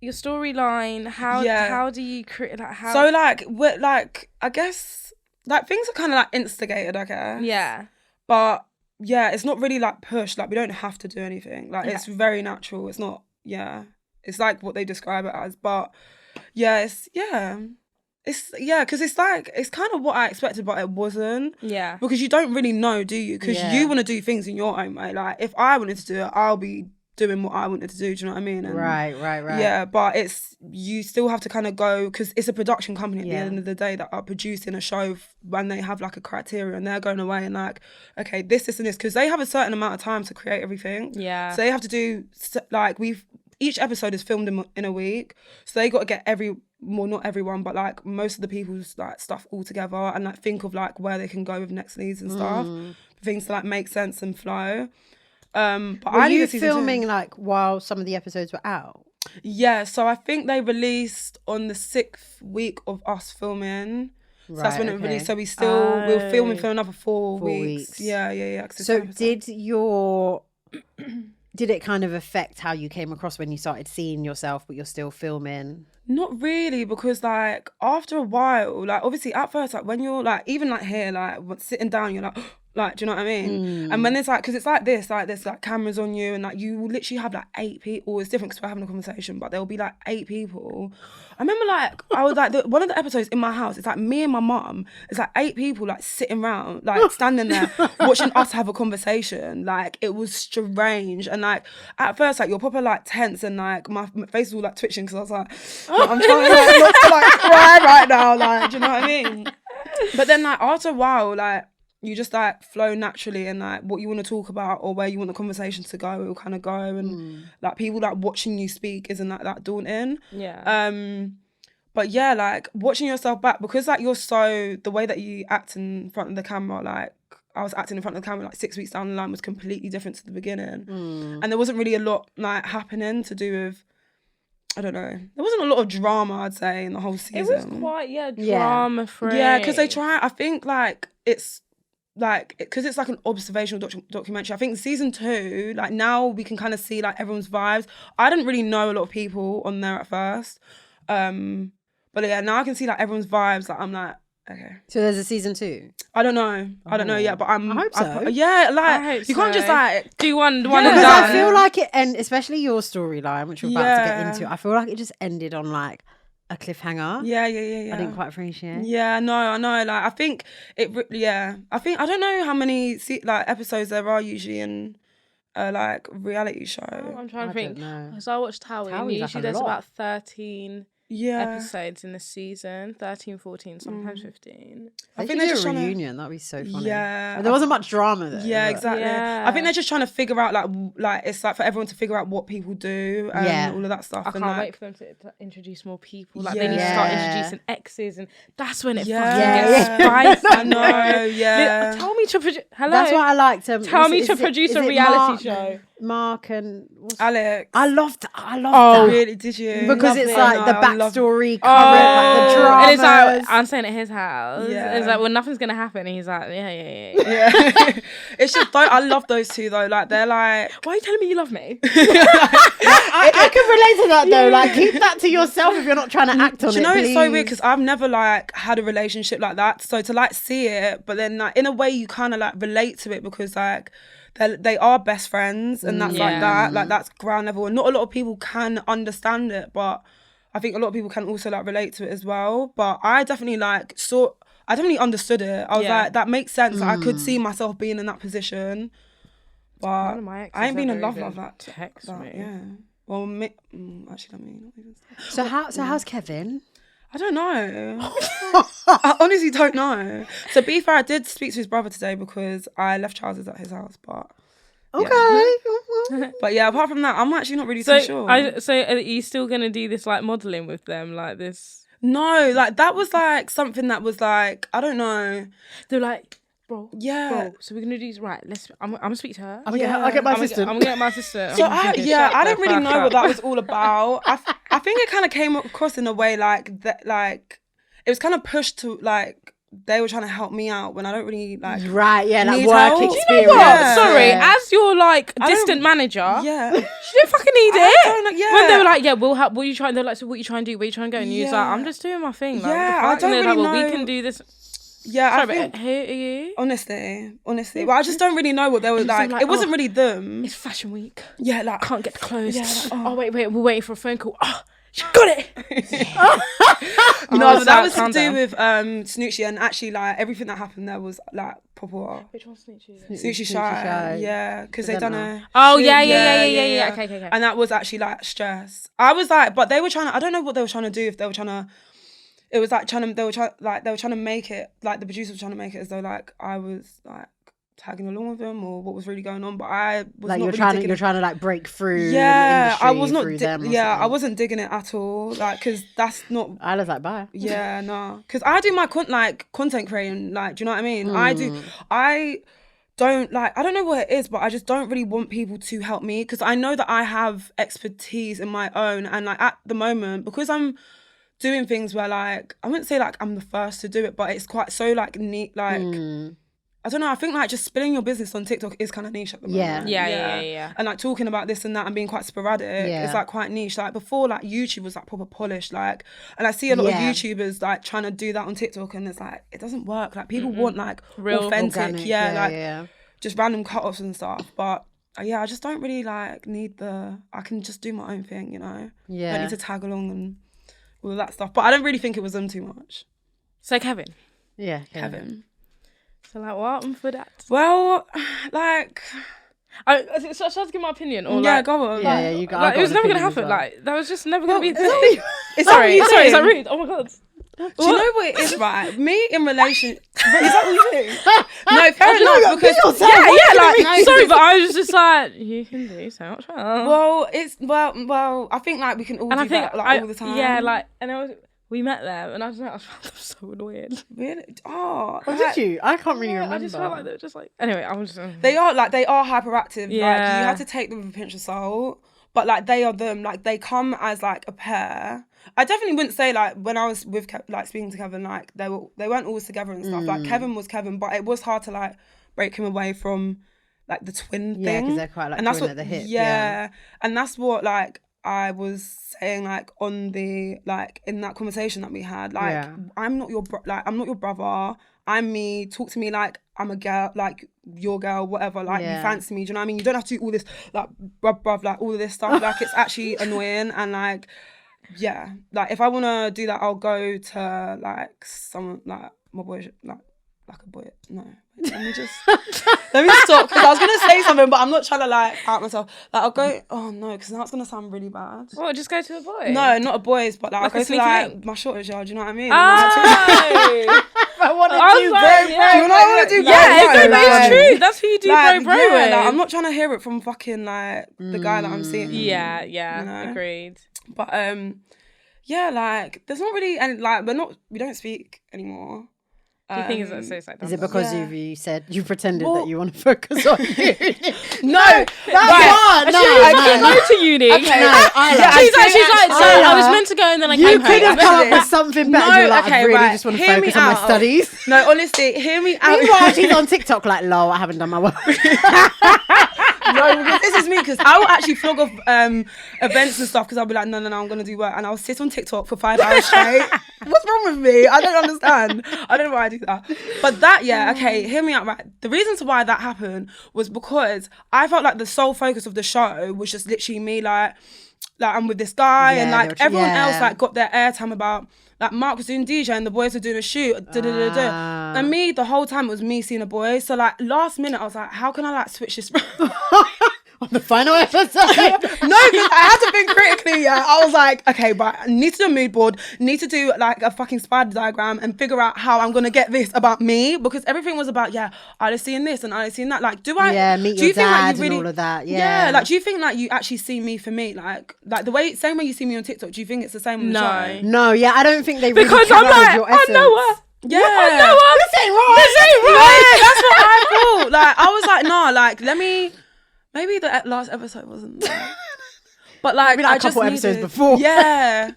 your storyline. How do you create? Like how? So like I guess like things are kind of like instigated, I guess. yeah. But yeah, it's not really like pushed. Like we don't have to do anything. Like it's very natural. It's not. Yeah, it's like what they describe it as. But yeah, because it's like it's kind of what I expected, but it wasn't. Yeah. Because you don't really know, do you? Because Yeah. you want to do things in your own way. Like if I wanted to do it, I'll be doing what I wanted to do. Do you know what I mean? And Right. yeah, but you still have to kind of go because it's a production company at Yeah. the end of the day that are producing a show when they have like a criteria and they're going away and like, okay, this and this, because they have a certain amount of time to create everything. Yeah. So they have to do like each episode is filmed in a week, so they got to get not everyone, but like most of the people's like stuff all together and like think of like where they can go with next leads and stuff, things to like make sense and flow. But Were I need you a season 2. filming like while some of the episodes were out? Yeah, so I think they released on the 6th week of us filming. So that's when it released. So we were filming for another 4 weeks. Yeah. So did it kind of affect how you came across when you started seeing yourself, but you're still filming? Not really, because like after a while, like obviously at first, like when you're like, even like here, like sitting down, you're like, do you know what I mean? And when it's like, because it's like this, like there's like cameras on you, and like you will literally have like 8 people. It's different because we're having a conversation, but there'll be like 8 people. I remember like I was like one of the episodes in my house. It's like me and my mum. It's like 8 people like sitting around, like standing there watching us have a conversation. Like it was strange, and like at first like you're proper like tense, and like my face was all like twitching because I was like I'm trying to like not to like cry right now. Like, do you know what I mean? But then like after a while, like you just like flow naturally, and like what you want to talk about or where you want the conversation to go, it will kind of go, and like people like watching you speak isn't like that daunting. But yeah, like watching yourself back, because like you're so, the way that you act in front of the camera, like I was acting in front of the camera like 6 weeks down the line was completely different to the beginning, and there wasn't really a lot like happening to do with, I don't know. There wasn't a lot of drama, I'd say, in the whole season. It was quite drama free. Yeah, because they try. I think like it's like, because it's like an observational documentary. I think season 2, like now we can kind of see like everyone's vibes. I didn't really know a lot of people on there at first, but yeah, now I can see like everyone's vibes. Like I'm like, okay. So there's a season 2. I don't know. I don't know yet, but I hope so. Yeah, like you can't just like do one and because done. I feel like it, and especially your storyline, which we're about to get into, I feel like it just ended on like a cliffhanger. Yeah. I didn't quite appreciate. Yeah, no, I know. Like I think it. Yeah, I don't know how many like episodes there are usually in like reality show. I'm trying to think. Because I watched Towie, and usually there's about 13 episodes in the season, 13, 14, sometimes 15. I think they're just a reunion. That'd be so funny. Yeah, but there wasn't much drama though. Yeah, exactly. Yeah. I think they're just trying to figure out like it's like for everyone to figure out what people do and all of that stuff. I can't wait for them to introduce more people. Like they need to start introducing exes, and that's when it fucking gets spicy. I know. Yeah. Tell me to produce. Hello. That's what I liked. Tell me to produce a reality show. Mark and Alex. I loved that. Oh, really? Did you? Because it's like the backstory, like the drama. And it's like I'm staying at his house. Yeah. It's like, well, nothing's gonna happen. And he's like, yeah. It's just I love those two though. Like they're like, why are you telling me you love me? I can relate to that though. Like keep that to yourself if you're not trying to act on it. Do you know please. It's so weird because I've never like had a relationship like that. So to like see it, but then like in a way you kind of like relate to it because like they are best friends, and that's like that. Like that's ground level, and not a lot of people can understand it, but I think a lot of people can also like relate to it as well. But I definitely like I definitely understood it. I was like, that makes sense. Like, I could see myself being in that position. But I ain't been in love like that. Text me. Yeah. Well, actually, let me not even. So how's Kevin? I don't know. I honestly don't know. So, be fair, I did speak to his brother today because I left trousers at his house, but. Okay. But yeah, apart from that, I'm actually not really too sure. So are you still going to do this like modelling with them, like this? No, like that was like something that was like, I don't know. They're like, bro. Yeah. Bro, so we're gonna do this right. I'm gonna speak to her. I'll get my assistant. I'm gonna get my assistant. So I don't really know what that was all about. I think it kind of came across in a way like that, like it was kind of pushed to like they were trying to help me out when I don't really like. Right, yeah, like need work help. experience. You know what? Sorry, as your like distant manager, yeah, she didn't fucking need it. Yeah. When they were like, yeah, we'll help. What are you trying? They're like, so what are you trying to do? Where are you trying to go? And you was like, I'm just doing my thing. Like, I don't really know. We can do this. Yeah, sorry, but who are you? Honestly, but I just don't really know what they were like. It wasn't really them. It's fashion week. Yeah, like can't get the clothes. Yeah, like, oh wait, we're waiting for a phone call. Oh, she got it. No, but that was to do with Snoochie, and actually like everything that happened there was like proper. Which one's Snoochie? Snoochie Shy. Yeah, because they done a. Oh yeah. Okay. And that was actually like stress. I was like, but they were trying to. I don't know what they were trying to do. If they were trying to. It was like they were trying to make it like the producers were trying to make it as though like I was like tagging along with them or what was really going on, but I was like not you're trying to like break through. Yeah, the industry I was not. I wasn't digging it at all. Like, because that's not. I was like, bye. Yeah, no, because I do my content creating. Like, do you know what I mean? I don't like. I don't know what it is, but I just don't really want people to help me because I know that I have expertise in my own, and like at the moment because I'm doing things where like, I wouldn't say like I'm the first to do it, but it's quite so like neat, like, I don't know, I think like just spilling your business on TikTok is kind of niche at the moment. Yeah. And like talking about this and that and being quite sporadic, it's like quite niche. Like before, like YouTube was like proper polished, like, and I see a lot of YouTubers like trying to do that on TikTok, and it's like, it doesn't work. Like people want like real authentic, just random cut-offs and stuff. But I just don't really like need I can just do my own thing, you know? Yeah. Don't need to tag along and all of that stuff. But I don't really think it was them too much. So Kevin. Yeah, Kevin. So like what for that? Well, like, should I give my opinion or yeah, like, go on. Yeah, you got. Like, it was never gonna happen. Like that was just never gonna be a thing. Sorry, is that rude? Oh my god. Do you know what it is, right? Me in relation, is that what you think? No, fair enough. Because Sorry, but I was just like, you can do so much more. Well, it's well. I think like we can all do that like all the time. Yeah, like, and we met them, and I found them so annoying. Really? Oh, did you? I can't really remember. I just felt like they were just like. Anyway, I was just. They are hyperactive. Yeah. Like you have to take them with a pinch of salt. But like they are them. Like they come as like a pair. I definitely wouldn't say like when I was with like speaking to Kevin, like they weren't always together and stuff. Like Kevin was Kevin, but it was hard to like break him away from like the twin thing. Yeah, because they're quite like and that's twin what, at the hip. Yeah, and that's what like I was saying like on the like in that conversation that we had. Like I'm not your I'm not your brother. I'm me. Talk to me like I'm a girl, like your girl, whatever. Like you fancy me. Do you know what I mean? You don't have to do all this like bruv, like all of this stuff. Like it's actually annoying and like. Yeah, like if I want to do that, I'll go to like someone like my boy, like a boy. No, wait, let me stop because I was gonna say something, but I'm not trying to like out myself. Like I'll go. Oh no, because now it's gonna sound really bad. Well, just go to a boy. No, not a boys, but like I'll go to like link. my shortage yard. Do you know what I mean? Oh. I want to do do you know what I want to do? It's true. That's who you do like, bro with. Like, I'm not trying to hear it from fucking like the guy that I'm seeing. Yeah, you know? agreed. But yeah, like there's not really, and like we don't speak anymore. Do you think it's like that? Is it because you said you pretended that you want to focus on you? No, I go to uni. Okay, She's like, so I was meant to go and then I came home. You could have come up with something better. No, You're like, okay, I really right. just want to Hear me focus on my out. studies. No, honestly, hear me out. Meanwhile, she's on TikTok like, lol, I haven't done my work. No, because this is me, because I will actually flog off events and stuff because I'll be like, no, I'm going to do work. And I'll sit on TikTok for 5 hours straight. What's wrong with me? I don't understand. I don't know why I do that. But that, okay, hear me out, right? The reason why that happened was because I felt like the sole focus of the show was just literally me, like I'm with this guy and like everyone else like got their airtime about like Mark was doing DJ and the boys were doing a shoot, and me the whole time it was me seeing a boy. So like last minute I was like, how can I like switch this? On the final episode. No, because I had to think critically. Yeah, I was like, okay, but I need to do a mood board, need to do like a fucking spider diagram and figure out how I'm gonna get this about me, because everything was about Isla's seeing this and Isla's seeing that. Like, do I? meet do your you think, dad like, you really, and all of that. Yeah, like, do you think like you actually see me for me? Like the same way you see me on TikTok. Do you think it's the same on the show? No, I don't think they really because I'm like, your essence. I know her. Yeah, I know her. This ain't right. Yeah, that's what I thought. Like, I was like, nah, like, let me. Maybe the last episode wasn't. But like, maybe like a couple episodes needed, before. Yeah.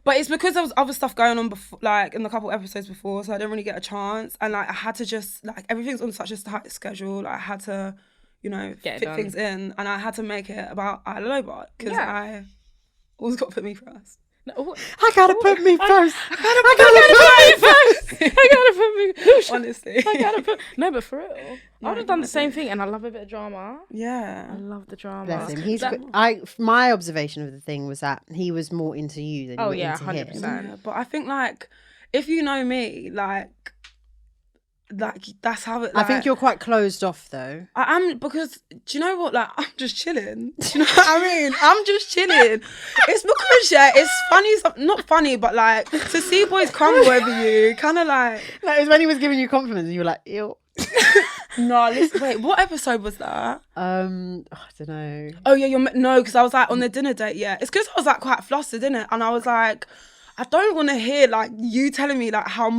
But it's because there was other stuff going on before, like in the couple episodes before, so I didn't really get a chance. And like I had to just like everything's on such a tight schedule. Like, I had to, fit things in, and I had to make it about Isla because I always got to put me first. No, I gotta put me first. I gotta put me first. Honestly, No, but for real, I would have done the same thing, and I love a bit of drama. Yeah, I love the drama. Bless him. My observation of the thing was that he was more into you than you were into 100%. him. Yeah, but I think like if you know me, like that's how it. Like, I think you're quite closed off though. I am, because do you know what? Like, I'm just chilling. Do you know what I mean? I'm just chilling. It's because it's funny, not funny, but like to see boys crumble over you, kind of like. Like, it was when he was giving you compliments, and you were like, ew. No, listen, wait, what episode was that? I don't know. Oh yeah, no, because I was like on the dinner date. Yeah, it's because I was like quite flustered, innit? And I was like, I don't want to hear like you telling me like how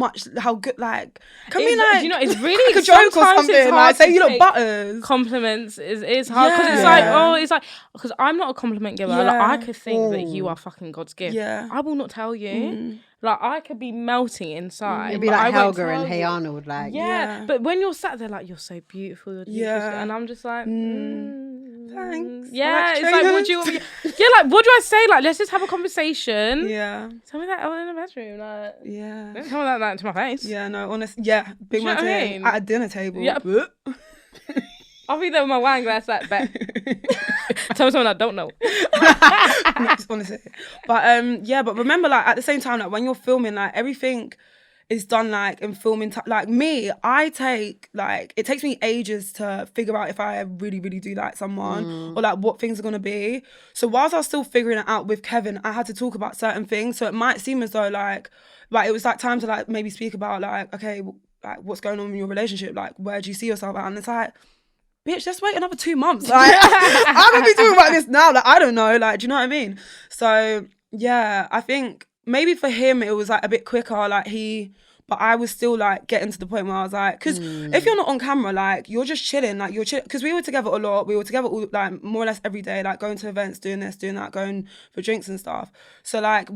good like. Can we do like? you know, it's really like a joke or sometimes it's something. hard Like say to you look take butters. compliments is hard because Yeah. it's like because I'm not a compliment giver. Like I could think that you are fucking God's gift. Yeah. I will not tell you. Like I could be melting inside. It'd be but like I won't Helga and tell Hey you. Arnold, like Yeah, but when you're sat there like you're so beautiful, and I'm just like, thanks. yeah, Like it's like what do you want me? Yeah, like what do I say? Like let's just have a conversation. Yeah. Tell me that in the bedroom, like Yeah. don't tell me that to my face. Yeah, no, honestly, yeah, big Do you know man what I mean? at a dinner table. Yeah. I'll be there with my wine glass like that. Tell me something I don't know. Honestly, but yeah, but remember, like at the same time, like when you're filming, like everything is done like in filming. Like me, I take like it takes me ages to figure out if I really, really do like someone or like what things are gonna be. So whilst I was still figuring it out with Kevin, I had to talk about certain things. So it might seem as though like it was like time to like maybe speak about like okay, like what's going on in your relationship, like where do you see yourself at? And it's like, bitch, let's wait another 2 months. Like, I'm gonna be talking about this now. Like, I don't know. Like, do you know what I mean? So, yeah, I think maybe for him, it was like a bit quicker. Like, but I was still like getting to the point where I was like, because if you're not on camera, like, you're just chilling. Like, you're chilling. Because we were together a lot. We were together all, like, more or less every day, like, going to events, doing this, doing that, going for drinks and stuff. So, like,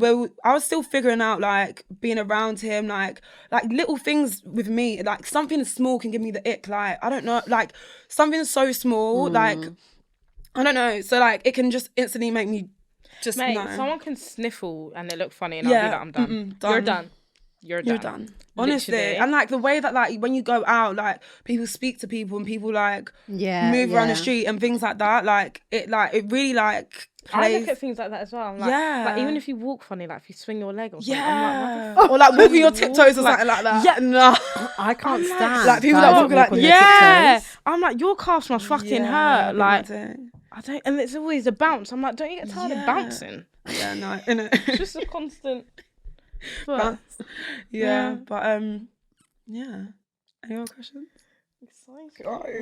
I was still figuring out, like, being around him, like little things with me, like, something small can give me the ick. Like, I don't know, like, something so small, like, I don't know. So, like, it can just instantly make me just, Mate, no. someone can sniffle and they look funny and I'll be like, I'm done. You're done. You're done. Honestly. Literally. And like the way that like when you go out, like people speak to people and people like move around the street and things like that, like it really like I look at things like that as well. I'm like, like even if you walk funny, like if you swing your leg or something, I'm like, or like walking your tiptoes or something like that. Yeah, no. I can't stand like people that walk like on their tiptoes. I'm like, your calves must fucking hurt. Like I don't, and it's always a bounce. I'm like, don't you get tired of bouncing? Yeah, no, innit? It's just a constant bounce. Yeah, but yeah. Any more questions?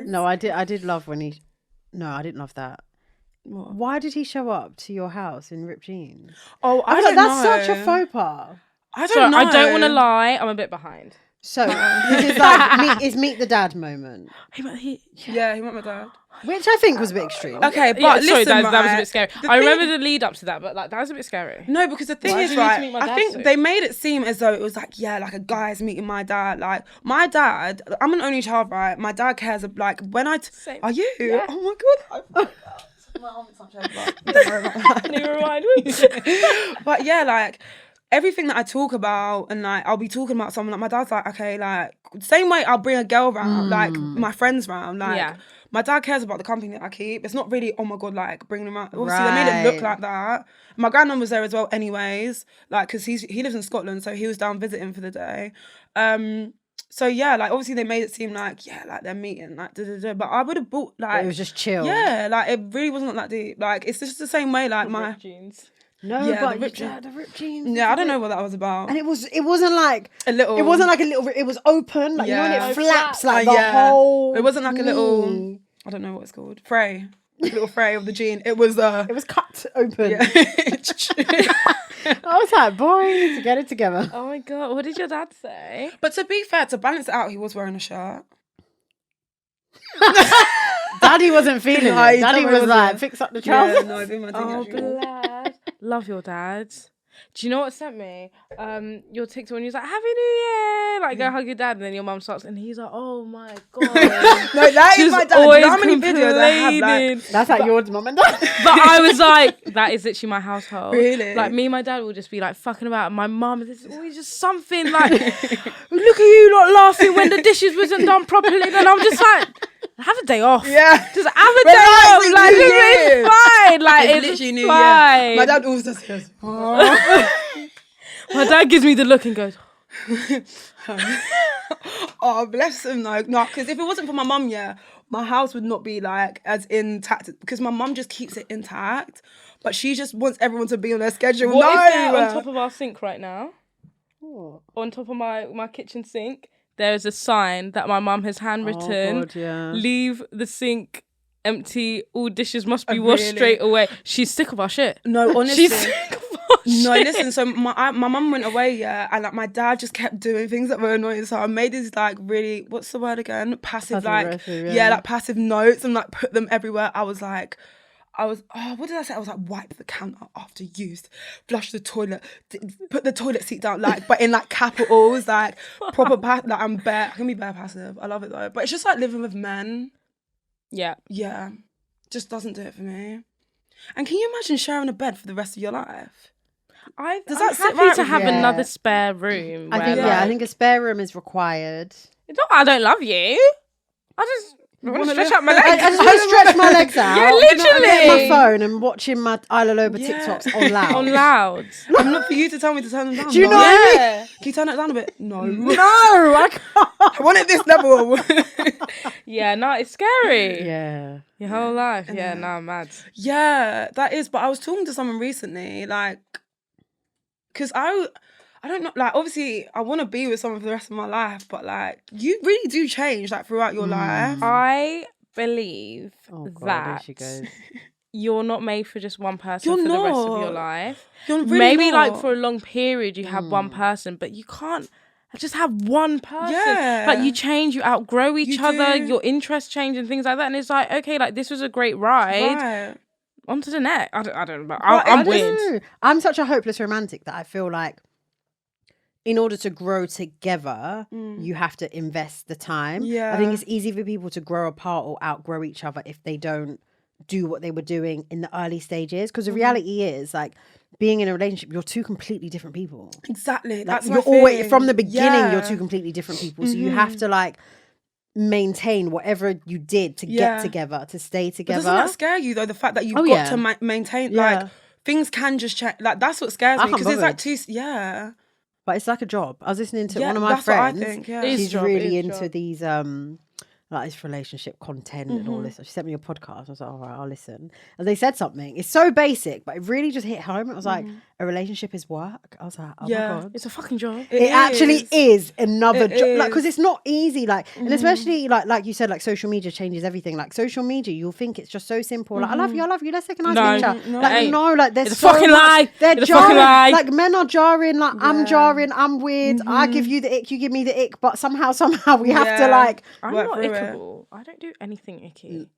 No, I did love when he. No, I didn't love that. What? Why did he show up to your house in ripped jeans? Oh, I was don't like, that's know. such a faux pas. I don't know. I don't want to lie. I'm a bit behind. So this is like meet the dad moment, he met my dad, which I think was a bit extreme. Okay, but listen, that right, was a bit scary. I remember the lead up to that, but like that was a bit scary. No, because the thing is, right, I think they made it seem as though it was like, yeah, like a guy's meeting my dad. Like my dad, I'm an only child, right? My dad cares. Like when Same. Are you? Yeah. Oh my god. My arm is not shaped, but don't worry about that. Never mind. But yeah, like everything that I talk about, and like I'll be talking about someone, like my dad's like, okay, like same way I'll bring a girl round, like my friends round, like my dad cares about the company that I keep. It's not really, oh my god, like bringing them out. Obviously they made it look like that. My granddad was there as well anyways, like because he lives in Scotland, so he was down visiting for the day. So yeah, like obviously they made it seem like, yeah, like they're meeting, like but I would have bought like, it was just chill. Yeah, like it really wasn't that deep. Like it's just the same way, like my jeans. No, yeah, but the ripped jeans. Yeah, I don't know what that was about. And it wasn't like a little. It wasn't like a little. It was open, like you know when it flaps, like the yeah. whole. It wasn't like a little. I don't know what it's called. Fray. A little fray of the jean. It was cut open. Yeah. I was like, boy, you need to get it together. Oh my god, what did your dad say? But to be fair, to balance it out, he was wearing a shirt. Daddy wasn't feeling it. Daddy was like, fix up the trousers. Yeah, no, I think my Oh, bless. Love your dad. Do you know what sent me? Your TikTok when he was like, Happy New Year! Like, go hug your dad. And then your mum starts, and he's like, oh my God. No, that is my dad. You know how many videos I have? Like, that's like your mum and dad. But I was like, that is literally my household. Really? Like, me and my dad will just be like fucking about. My mum, there's always just something like, look at you lot laughing when the dishes wasn't done properly. And I'm just like, have a day off. Yeah. Just have a day off. Like, it's fine. Like, it's literally fine. New Year. My dad always does this. My dad gives me the look and goes, oh, bless him. No, because if it wasn't for my mum, my house would not be like as intact, because my mum just keeps it intact, but she just wants everyone to be on their schedule. What is there on top of our sink right now? What? On top of my kitchen sink, there is a sign that my mum has handwritten. Oh, God, yeah. Leave the sink empty. All dishes must be washed straight away. She's sick of our shit. No, honestly. She's sick of our No, listen. So my mum went away, and like my dad just kept doing things that were annoying. So I made these like really, what's the word again? Passive like aggressive, like passive notes and like put them everywhere. I was, what did I say? I was like, wipe the counter after use, flush the toilet, put the toilet seat down, like, but in like capitals, like proper, like I can be bare passive. I love it though. But it's just like living with men. Yeah. Yeah. Just doesn't do it for me. And can you imagine sharing a bed for the rest of your life? I'm that sit happy right to with have you? another spare room. I think, I think a spare room is required. It's not, I don't love you. I just want to stretch out my legs. I just want to stretch my legs out. Yeah, I'm literally. getting my phone and watching my Isla Loba TikToks on loud. On loud. I'm not for you to tell me to turn them down. Do you know what I mean? Can you turn it down a bit? No. No, I can't. I want it this level. Yeah, no, it's scary. Yeah. Your whole life. Yeah, no, I'm mad. Yeah, that is. But I was talking to someone recently, like, because I don't know, like, obviously I want to be with someone for the rest of my life, but like, you really do change like throughout your life. I believe There she goes. you're not made for just one person You're for the rest of not. your life. You're really Maybe not. like for a long period you have one person, but you can't just have one person. Yeah. Like you change, you outgrow each You other, do. your interests change and things like that. And it's like, okay, like this was a great ride. Right. On to the next. I don't know, but But I'm I weird. No. I'm such a hopeless romantic that I feel like in order to grow together, you have to invest the time. Yeah. I think it's easy for people to grow apart or outgrow each other if they don't do what they were doing in the early stages. Because the reality is, like, being in a relationship, you're two completely different people. Exactly. Like, That's you're my always thing. from the beginning. Yeah. You're two completely different people. So you have to like maintain whatever you did to get together, to stay But together. doesn't that scare you though? The fact that you've Oh, got yeah. to maintain, Yeah. like, things can just change. Like, that's what scares I me can't because it's like bother. yeah. But it's like a job. I was listening to Yeah, one of my that's what I friends. think, yeah. It is She's job, really it is into job. these like this relationship content and all this. She sent me a podcast. I was like, all right, I'll listen. And they said something. It's so basic, but it really just hit home. It was like, a relationship is work. I was like, oh Yeah. my God. It's a fucking job. It actually is another It job, like, is. because it's not easy, like, and especially like you said, like social media changes everything. Like social media, you'll think it's just so simple. Like I love you, let's take a nice No. picture. No. Like Ain't. no, like there's It's a so fucking much- lie. They're It's a fucking jarring. lie. Like men are jarring. Like I'm jarring. I'm weird. I give you the ick, you give me the ick. But somehow we have to Yeah. like. I'm Work not through it. ickable. I don't do anything icky.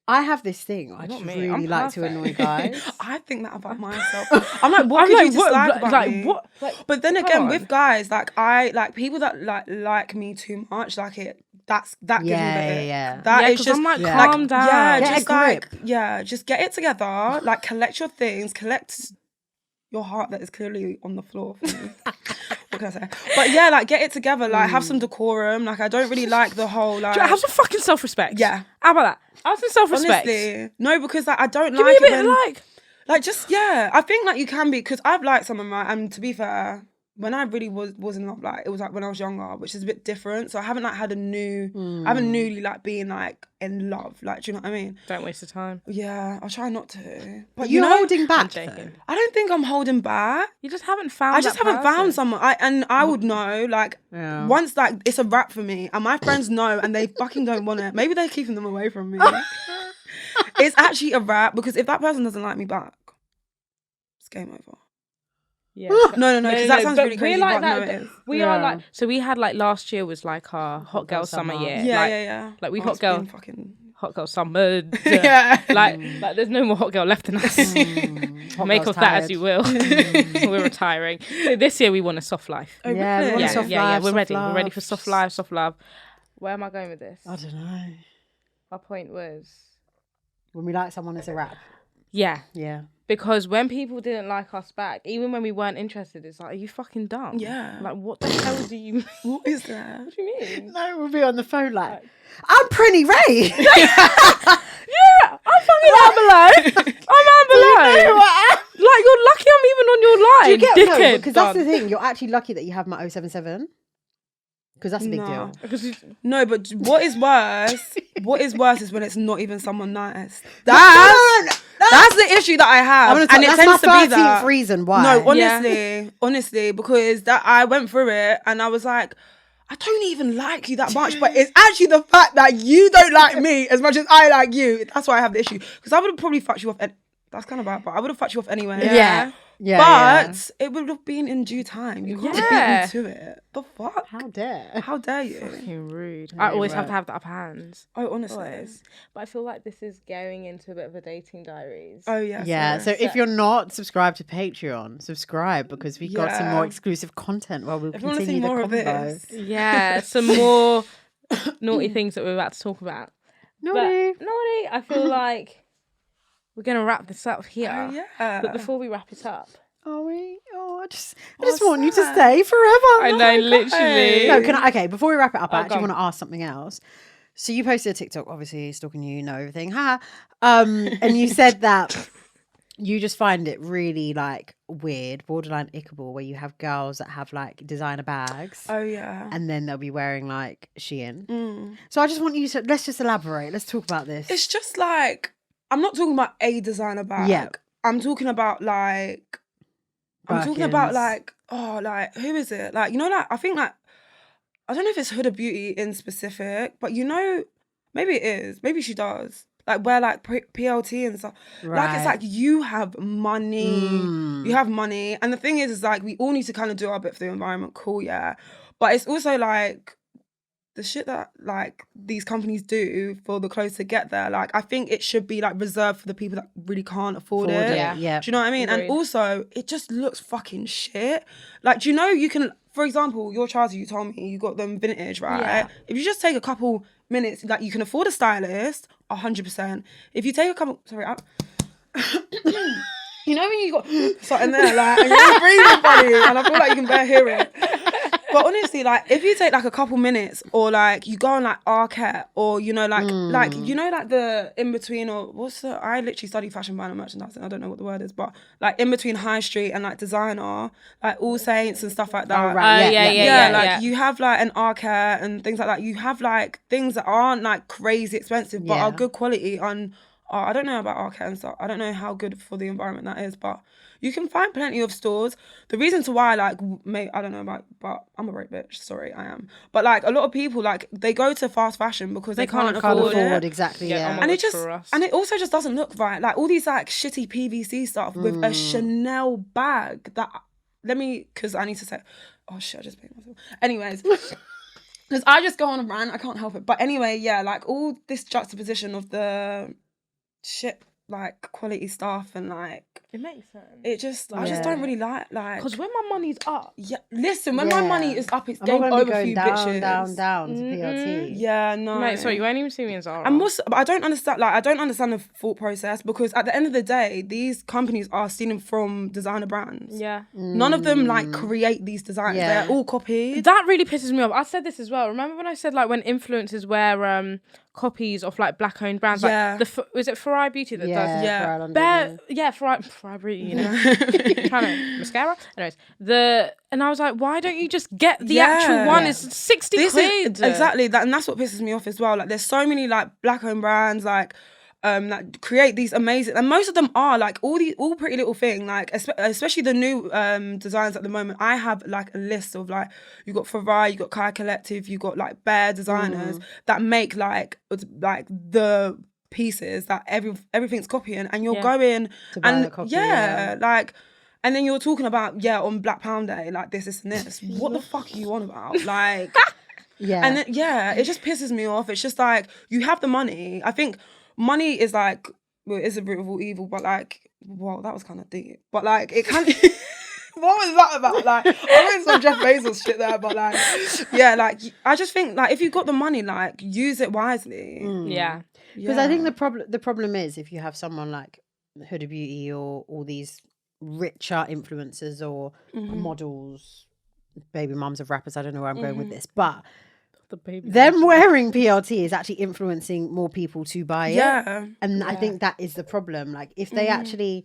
I have this thing. I Not just me, really I'm like to perfect. annoy guys. I think that about myself. I'm like, what I'm could like, you dislike what, about like, me? what? Like, But then come again, on. with guys, like I like people that like me too much. Like that gives me the ick. Yeah. That Yeah, is 'cause just I'm like, Yeah. calm down. Yeah, Get a just like grip. just get it together. Like collect your things, collect your heart that is clearly on the floor for me. What can I say? But yeah, like get it together. Like have some decorum. Like I don't really like the whole like. Have some fucking self-respect. Yeah. How about that? Have some self-respect. Honestly, no, because like I don't Give like me a it bit when, of like just I think like you can be because I've liked someone, right, and to be fair, when I really was in love, like it was like when I was younger, which is a bit different. So I haven't like had I haven't newly like been like in love, like, do you know what I mean? Don't waste the time. Yeah, I'll try not to. But You're you know, holding back. I'm Though. joking. I don't think I'm holding back. You just haven't found I just that haven't person. found someone. I would know, like, Yeah. once like it's a wrap for me, and my friends know, and they fucking don't want it. Maybe they're keeping them away from me. It's actually a wrap because if that person doesn't like me back, it's game over. Yeah. No, because that sounds but really crazy. We're like but no, that. it is. We Yeah. are like. So we had like last year was like our hot girl summer year. Yeah, like, yeah. Like we Oh, hot it's been girl. fucking. Hot girl summer. Yeah. Like there's no more hot girl left in us. Hot Make girl's of that as tired. you will. We're retiring. So this year we want a soft life. Oh, Yeah, we really? want a Yeah, soft yeah, life, We're soft ready. We're ready love, for soft just- life, soft love. Where am I going with this? I don't know. My point was, When we like someone, it's a wrap. yeah, Yeah. because when people didn't like us back, even when we weren't interested, it's like, are you fucking dumb? Yeah. Like, what the hell do you mean? What is that? What do you mean? No, we'll be on the phone like, I'm Prinny Ray. Yeah, I'm fucking Anne below. I'm Anne below. Like, you're lucky I'm even on your line, Do you get dickhead. no, because that's the thing. You're actually lucky that you have my 077. Because that's a big No. deal. Because No, but what is worse? What is worse is when it's not even someone nice. No, That's the issue that I have, I'm and it that's tends to my be that. 13th reason why. No, Yeah. honestly, because that I went through it and I was like, I don't even like you that much, but it's actually the fact that you don't like me as much as I like you. That's why I have the issue. Because I would have probably fucked you off. That's kind of bad, but I would have fucked you off anyway. Yeah. But it would have been in due time. You can't beat me to it. The fuck? How dare? How dare you? Fucking rude. I always have to have the upper hands. Oh, honestly. Always. But I feel like this is going into a bit of a dating diaries. Oh, yeah. Yeah, so if you're not subscribed to Patreon, subscribe because we've got some more exclusive content while we'll continue the convo. Yeah, some more naughty things that we're about to talk about. Naughty. I feel like we're going to wrap this up here. Oh, yeah. But before we wrap it up. Are we? Oh, I just want you to stay forever. I know, literally. No, okay, before we wrap it up, I actually want to ask something else. So you posted a TikTok, obviously stalking you, know everything. And you said that you just find it really like weird, borderline ickable, where you have girls that have like designer bags. Oh, yeah. And then they'll be wearing like Shein. So I just want you to, let's just elaborate. Let's talk about this. It's just like, I'm not talking about a designer bag. Yeah. I'm talking about like, who is it? Like, you know, like, I think like, I don't know if it's Huda Beauty in specific, but you know, maybe it is. Maybe she does. Like, wear like PLT and stuff. Right. Like, it's like, you have money. You have money. And the thing is like, we all need to kind of do our bit for the environment. Cool, yeah. But it's also like, the shit that like these companies do for the clothes to get there, like I think it should be like reserved for the people that really can't afford it. Yeah. Do you know what I mean? Agreed. And also, it just looks fucking shit. Like, do you know you can, for example, your trousers, you told me you got them vintage, right? Yeah. If you just take a couple minutes, like you can afford a stylist, 100%. If you take a couple, you know when you got something there, like, and you're breathing funny, and I feel like you can bear hear it. But honestly, like, if you take like a couple minutes, or like you go on like Arket, or you know, like you know, like the in between, or I literally study fashion brand and merchandising. I don't know what the word is, but like in between High Street and like designer, like All Saints and stuff like that. Oh, right. Yeah, you have like an Arket and things like that. You have like things that aren't like crazy expensive, but are good quality. I don't know about Arket and stuff. I don't know how good for the environment that is, but you can find plenty of stores. The reason to why, like, I don't know about, but I'm a broke bitch. Sorry, I am. But like a lot of people, like, they go to fast fashion because they can't afford it. Exactly. Yeah. And it also just doesn't look right. Like all these like shitty PVC stuff with a Chanel bag that because I need to say, oh shit, I just paid myself. Anyways. Because I just go on a rant, I can't help it. But anyway, yeah, like all this juxtaposition of the shit, like quality stuff and like it makes sense. It just I just don't really like because when my money's up, listen, when my money is up, it's game over for you bitches. Down to PLT. Yeah, no. Mate, sorry, you won't even see me in Zara. But I don't understand. Like, I don't understand the thought process because at the end of the day, these companies are stealing from designer brands. Yeah. None of them like create these designs. They're all copied. That really pisses me off. I said this as well. Remember when I said like when influencers wear copies of like black-owned brands? Yeah. Like was it Farai Beauty that does? Yeah. Farai Beauty. You know, trying to mascara. Anyways, and I was like, why don't you just get the actual one? It's 60 quid. Exactly that, and that's what pisses me off as well. Like, there's so many like black-owned brands like that create these amazing, and most of them are like all Pretty Little Thing. Like especially the new designs at the moment. I have like a list of like you got Farai, you got Kai Collective, you got like Bare designers that make like the pieces that everything's copying, and you're going to buy and the copy, like, and then you're talking about on Black Pound Day like this and this. What the fuck are you on about? Like, and then it just pisses me off. It's just like you have the money. I think money is like, well, it is a root of all evil, but like, well, that was kind of deep, but like it can. What was that about? Like, I went some Jeff Bezos shit there, but like, yeah, like I just think like if you got the money, like use it wisely. Yeah. Because I think the problem is if you have someone like Huda Beauty or all these richer influencers or models, baby mums of rappers, I don't know where I'm going with this, but them wearing PLT is actually influencing more people to buy it. And I think that is the problem. Like if they actually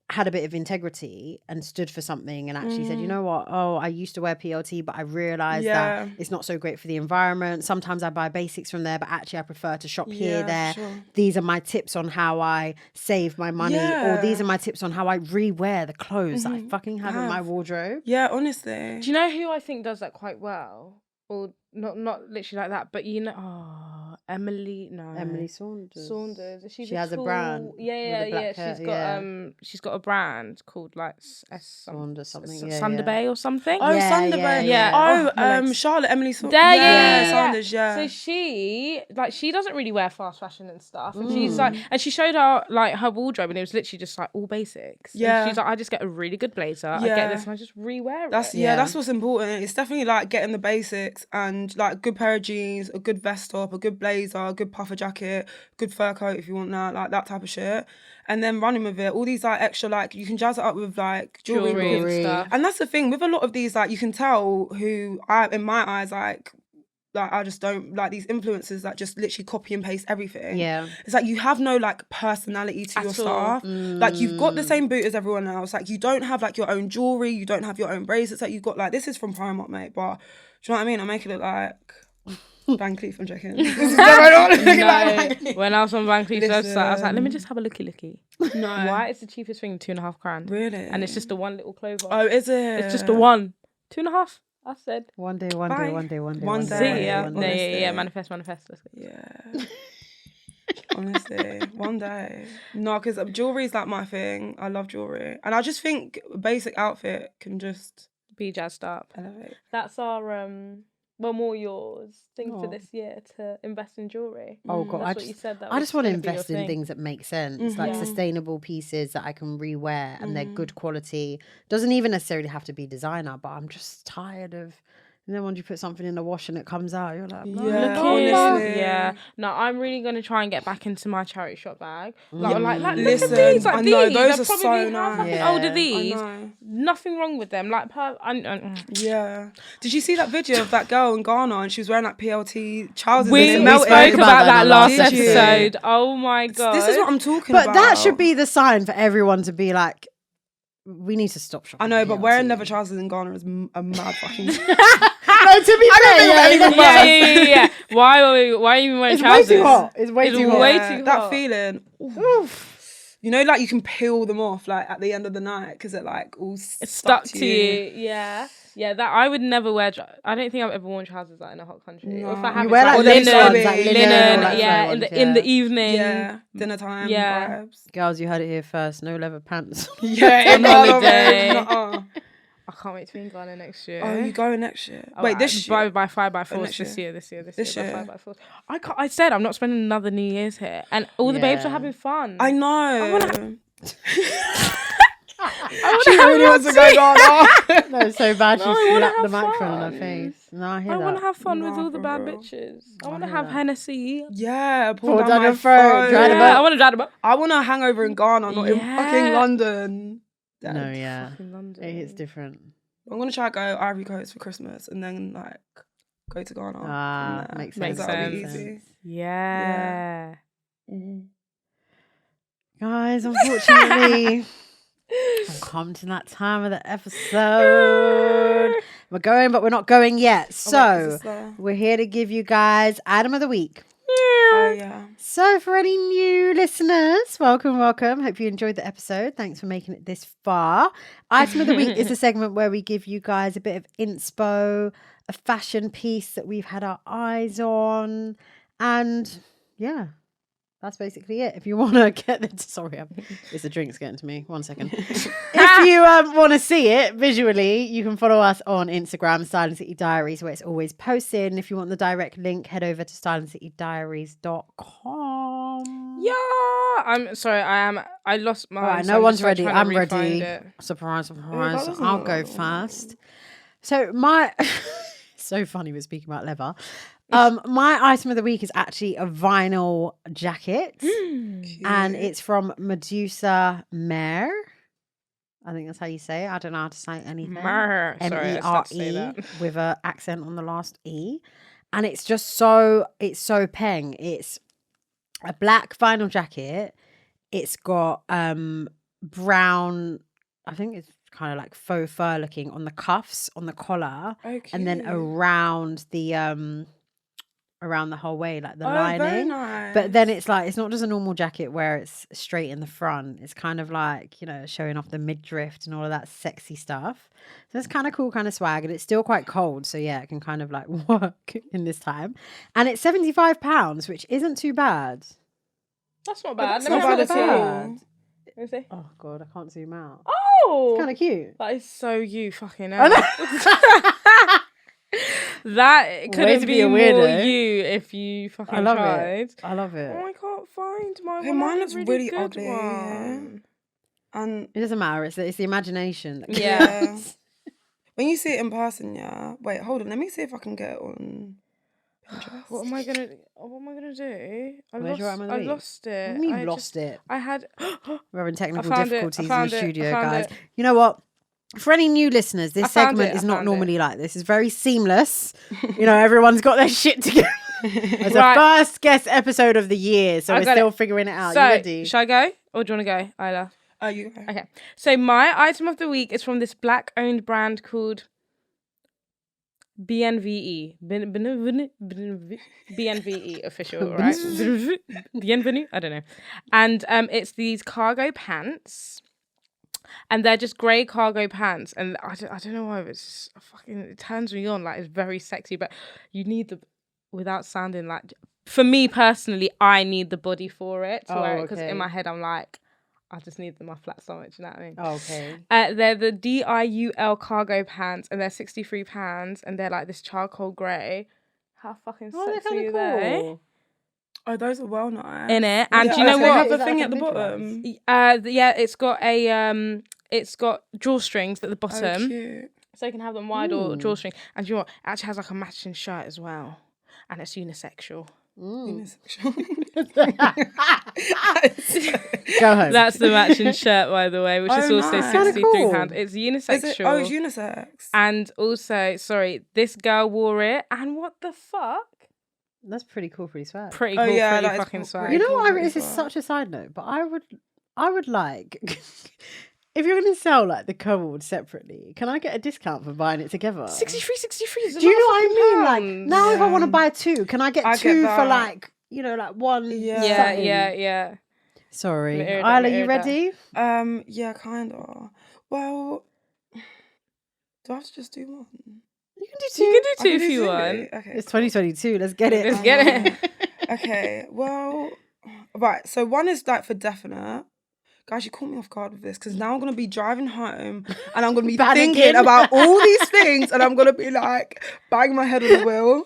had a bit of integrity and stood for something and actually said, you know what, I used to wear PLT, but I realized that it's not so great for the environment. Sometimes I buy basics from there, but actually I prefer to shop here, there. Sure. These are my tips on how I save my money, or these are my tips on how I re-wear the clothes that I fucking have in my wardrobe. Yeah, honestly. Do you know who I think does that quite well? Or not literally like that, but Emily Saunders. Is She has a brand. Yeah. She's got a brand called like Saunders something. Thunder Bay or something. Oh, Thunder Bay. Yeah. Charlotte, Emily Saunders. Saunders. Yeah. So she doesn't really wear fast fashion and stuff, and she's like, and she showed her like her wardrobe, and it was literally just like all basics. Yeah. And she's like, I just get a really good blazer. I get this, and I just rewear it. That's what's important. It's definitely like getting the basics and like a good pair of jeans, a good vest top, a good blazer, a good puffer jacket, good fur coat if you want that, like that type of shit. And then running with it. All these like extra, like you can jazz it up with like jewelry and stuff. And that's the thing with a lot of these, like you can tell who in my eyes, like I just don't like these influencers that just literally copy and paste everything. Yeah. It's like you have no like personality to your stuff. Like you've got the same boot as everyone else. Like you don't have like your own jewelry, you don't have your own bracelets. Like you've got like, this is from Primark, mate, but do you know what I mean? I make it look like Van Cleef, I'm checking. When I was on Van Cleef's website, I was like, let me just have a looky. No. Why? It's the cheapest thing, $2,500. Really? And it's just the one little clover. Oh, is it? It's just the one. 2.5. I said. One day. See, manifest. Let's go. Yeah. Honestly, one day. No, because jewelry is like my thing. I love jewelry. And I just think a basic outfit can just be jazzed up. Elevate. That's our more yours thing for this year, to invest in jewelry. Oh god, that's what you said. I just want to invest in things that make sense, like sustainable pieces that I can rewear and they're good quality. Doesn't even necessarily have to be designer, but I'm just tired of. And then once you put something in the wash and it comes out, you're like, honestly. Yeah. No, I'm really gonna try and get back into my charity shop bag. Like listen, look at these, like I know, these. those I are probably so have nice. like an older these. Nothing wrong with them. Like, yeah. Did you see that video of that girl in Ghana and she was wearing like PLT trousers? We spoke about that last episode. Oh my god. This is what I'm talking about. But that should be the sign for everyone to be like, we need to stop shopping. I know, but wearing leather trousers in Ghana is a mad fucking. No, to be fair, yeah. Why are you even wearing trousers? It's way too hot. Way too hot. That feeling. Oof. You know, like you can peel them off like at the end of the night because it like all stuck to you. Yeah. Yeah, that I would never wear. I don't think I've ever worn trousers like in a hot country. No. Or if I have, you wear like linen. Yeah, in the evening. Yeah, dinner time. Yeah, vibes. Girls, you heard it here first. No leather pants. Yeah, on holiday. I can't wait to be in Ghana next year. Oh, you going next year? Wait, this year? By 5x4 this year. This year. By 5x4. I said I'm not spending another New Year's here, and all the babes are having fun. I know. She really wants to go Ghana. No, it's so bad. She slapped the macron on her face. No, I want to have fun with all the bad bitches. I want to have Hennessy. Yeah, pour down your throat. I want to dry them up. I want a hangover in Ghana, not in fucking London. Dead. No, yeah, it's different. I'm gonna try to go Ivory Coast for Christmas and then like go to Ghana. Makes sense. That'll be easy. Yeah. Guys, unfortunately, I've come to that time of the episode. We're going, but we're not going yet. So we're here to give you guys item of the week. Oh, yeah. So for any new listeners, welcome. Hope you enjoyed the episode. Thanks for making it this far. Item of the week is a segment where we give you guys a bit of inspo, a fashion piece that we've had our eyes on. And yeah, that's basically it. If you want to get it, sorry, it's the drinks getting to me. 1 second. If you want to see it visually, you can follow us on Instagram, Silent City Diaries, where it's always posted. And if you want the direct link, head over to silentcitydiaries.com. Yeah, I'm sorry. I lost my. Right, no one's ready. I'm ready. Surprise. I'll go first. So so funny we're speaking about leather. My item of the week is actually a vinyl jacket, and it's from Medusa Mere. I think that's how you say it. I don't know how to say anything. Mere. M-E-R-E with an accent on the last E, and it's just so peng. It's a black vinyl jacket. It's got brown. I think it's kind of like faux fur looking on the cuffs, on the collar, and then around the around the whole way, like the Very lining. nice. But then it's like, it's not just a normal jacket where it's straight in the front. It's kind of like, you know, showing off the midriff and all of that sexy stuff. So it's kind of cool, kind of swag. And it's still quite cold. So yeah, it can kind of like work in this time. And it's £75, which isn't too bad. That's not bad. That's not bad at all. Let me see. Oh God, I can't zoom out. Oh, It's kind of cute. that is so you fucking hell. That couldn't be a more weirdo. you if you fucking I love tried. it. I love it. Oh, I can't find my Okay, one. mine That's looks a really good ugly. one. And It doesn't matter. It's the imagination. That Yeah. when you see it in person, yeah. Wait, hold on. Let me see if I can get it on Pinterest. What am I gonna do? Where's your item of the I week? lost it. What do you mean I lost it? I had. We're having technical found it. I difficulties in found the it. I studio, found guys. it. You know what? For any new listeners, I this found segment it. is I not found normally like this. It's very seamless. You know, everyone's got their shit together. It's Right. the first guest episode of the year, so I we're got still it. figuring it out. So, You ready? should I go or do you want to go, Isla? Oh, you go. Okay. So my item of the week is from this black-owned brand called BNVE. BNVE official, right? Bienvenue? I don't know. And it's these cargo pants. And they're just grey cargo pants. And I don't know why, but it's fucking, it turns me on. Like, it's very sexy, but you need the, without sounding like, for me personally, I need the body for it to wear it. Because okay. in my head, I'm like, I just need my flat stomach, do you know what I mean? Okay. They're the DIUL cargo pants, and they're £63, and they're like this charcoal grey. How fucking Oh, sexy they're are they? cool. Oh, those are well nice. In it, and Yeah, do you know they what? have a Is that thing like at the a bottom. Yeah, it's got it's got drawstrings at the Oh, bottom, cute. so you can have them wide or drawstring. And do you know what? It actually has like a matching shirt as well, and it's unisexual. Unisexual. Go home. That's the matching shirt, by the way, which is Oh, also nice. £63. Kinda cool. It's Is it? unisexual. Oh, it's unisex. And also, sorry, this girl wore it, and what the fuck? That's pretty cool, pretty swag. Pretty Oh, cool, yeah, pretty that is fucking cool, swag. pretty You know cool what? as This is well. such a side note, but I would like if you're going to sell like the co-ord separately, can I get a discount for buying it together? 63 is a Do you know lot what of I mean? fucking Like now, if I Yeah. want to buy two, can I get I get two for that. like like one? Yeah. something? Yeah. Sorry, Let me hear that, Isla, let me you hear that. ready? Yeah, kinda. Well, do I have to just do one? You can do two. You can do I two can if do you two? want. Okay. It's 2022. Let's get it. Let's get it. Okay. Well, right. So one is like for definite. Guys, you caught me off guard with this because now I'm gonna be driving home and I'm gonna be Panicking. thinking about all these things and I'm gonna be like banging my head on the wheel.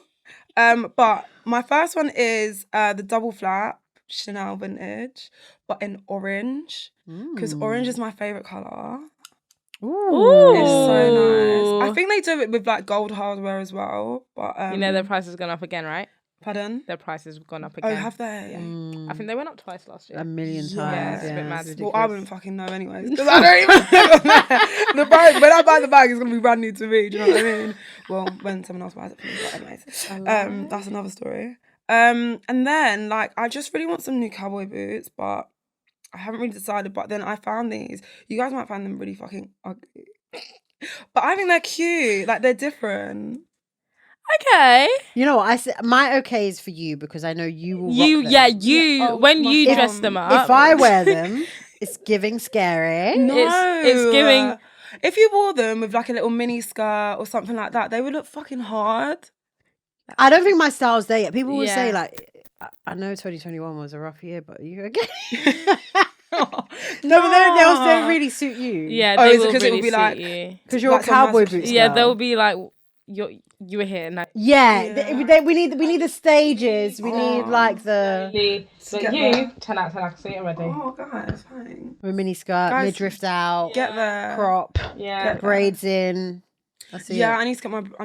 But my first one is the double flap Chanel vintage, but in orange because orange is my favorite color. Ooh. It's so Ooh. nice. I think they do it with like gold hardware as well. But You know their price has gone up again, right? pardon? Their price has gone up Oh, again. have they? I think they went up twice last year. A million times. Yeah, it's a bit mad. it's Well, I ridiculous. wouldn't fucking know anyways. Because I don't even the bag. When I buy the bag, it's gonna be brand new to me. Do you know what I mean? Well, when someone else buys it for me. But anyways, that's another story. And then like I just really want some new cowboy boots, but I haven't really decided. But then I found these. You guys might find them really fucking ugly, but I think they're cute. Like they're different. Okay. You know what? I say my okay is for you because I know you will. You, rock them. yeah, you, Oh, when my you mum. dress them up. If I wear them, it's giving scary. No, it's giving- If you wore them with like a little mini skirt or something like that, they would look fucking hard. I don't think my style's there yet. People will say Yeah. like, I know 2021 was a rough year, but you okay? No, but they'll really suit you. Yeah, Oh, they is it will 'cause it really will be suit like- you. because you're Like a some cowboy massive- boots. Yeah, girl. they'll be like, you were here. No. Yeah, we need the stages. We need like the So Get you, there. 10 out of 10, I can see it already. Oh, guys, fine. mini skirt, Guys, midriff out, Get there. crop, Yeah. braids in. I see Yeah, it. I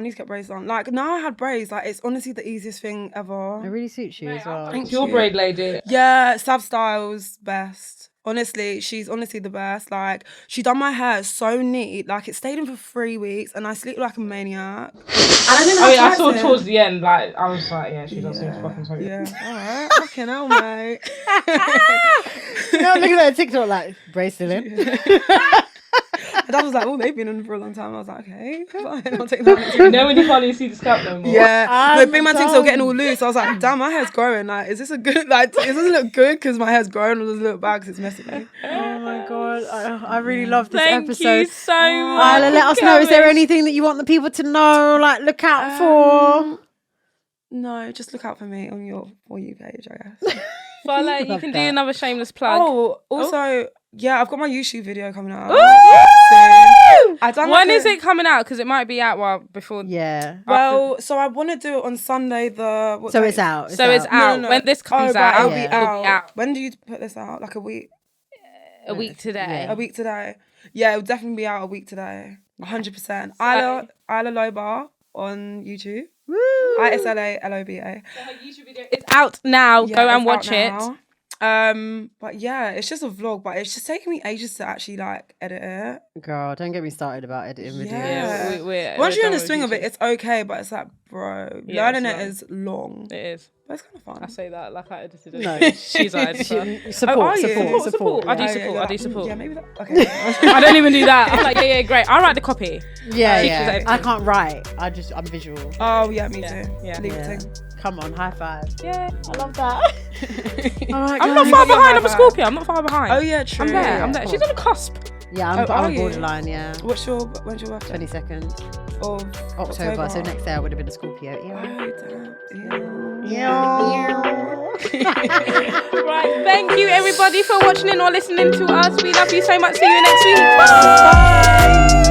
need to get braids on. Like now I had braids. Like it's honestly the easiest thing It ever. really suits you as well. Thank Your you. braid lady. Yeah, Sav Styles best. Honestly, she's honestly the best. Like she done my hair so neat. Like it stayed in for 3 weeks, and I sleep like a maniac. And I didn't I mean, I have saw to- towards the end, like, I was like, yeah, she does seem to fucking so good. Yeah, all right, fucking hell, mate. No, look at that TikTok like bracelet. I Dad was like, oh, they've been in for a long time. I was like, okay, fine, I'll take that. You know when you finally see the scalp no more? Yeah, no, big man thinks they're getting all loose. I was like, damn, my hair's growing. Like, is this a good, like, does this look good because my hair's growing, or does it look bad because it's messy? Oh my God, I really love this Thank episode. you so much. Isla, let us know, is there anything that you want the people to know, like look out for? No, just look out for me on your For You page, I guess. But like, you can do another shameless plug. Oh, also, yeah, I've got my YouTube video coming out. When is it coming out? Because it might be out before. Yeah. Well, so I want to do it on Sunday. It's out. It's out. No. When this comes right, out, it'll be out. When do you put this out? Like a week? A week today. A week today. Yeah, it'll definitely be out a week today. 100%. Isla Loba on YouTube. Woo! ISLALOBA. So her YouTube video is out now. Go and watch it. But yeah, it's just a vlog, but it's just taking me ages to actually like edit it. Girl, don't get me started about editing videos. Yeah. Once you're in the swing of it, it's okay, but it's like, bro, learning it is long. It is. But it's kind of fun. I say that like I edited it. No. She's eyes. Support. I do support. Yeah, maybe that. Okay. I don't even do that. I'm like, yeah, great. I'll write the copy. Yeah. I can't write. I'm visual. Oh yeah, me too. Yeah. Leave it to. Come on, high five. Yeah. I love that. All right, I'm not far behind. I'm a Scorpio. I'm not far behind. Oh yeah, true. I'm there. She's on the cusp. Yeah, I'm borderline, yeah. When's your birthday? 22nd of October. So next day I would have been a Scorpio. Right, thank you everybody for watching or listening to us. We love you so much. See you next week. Bye.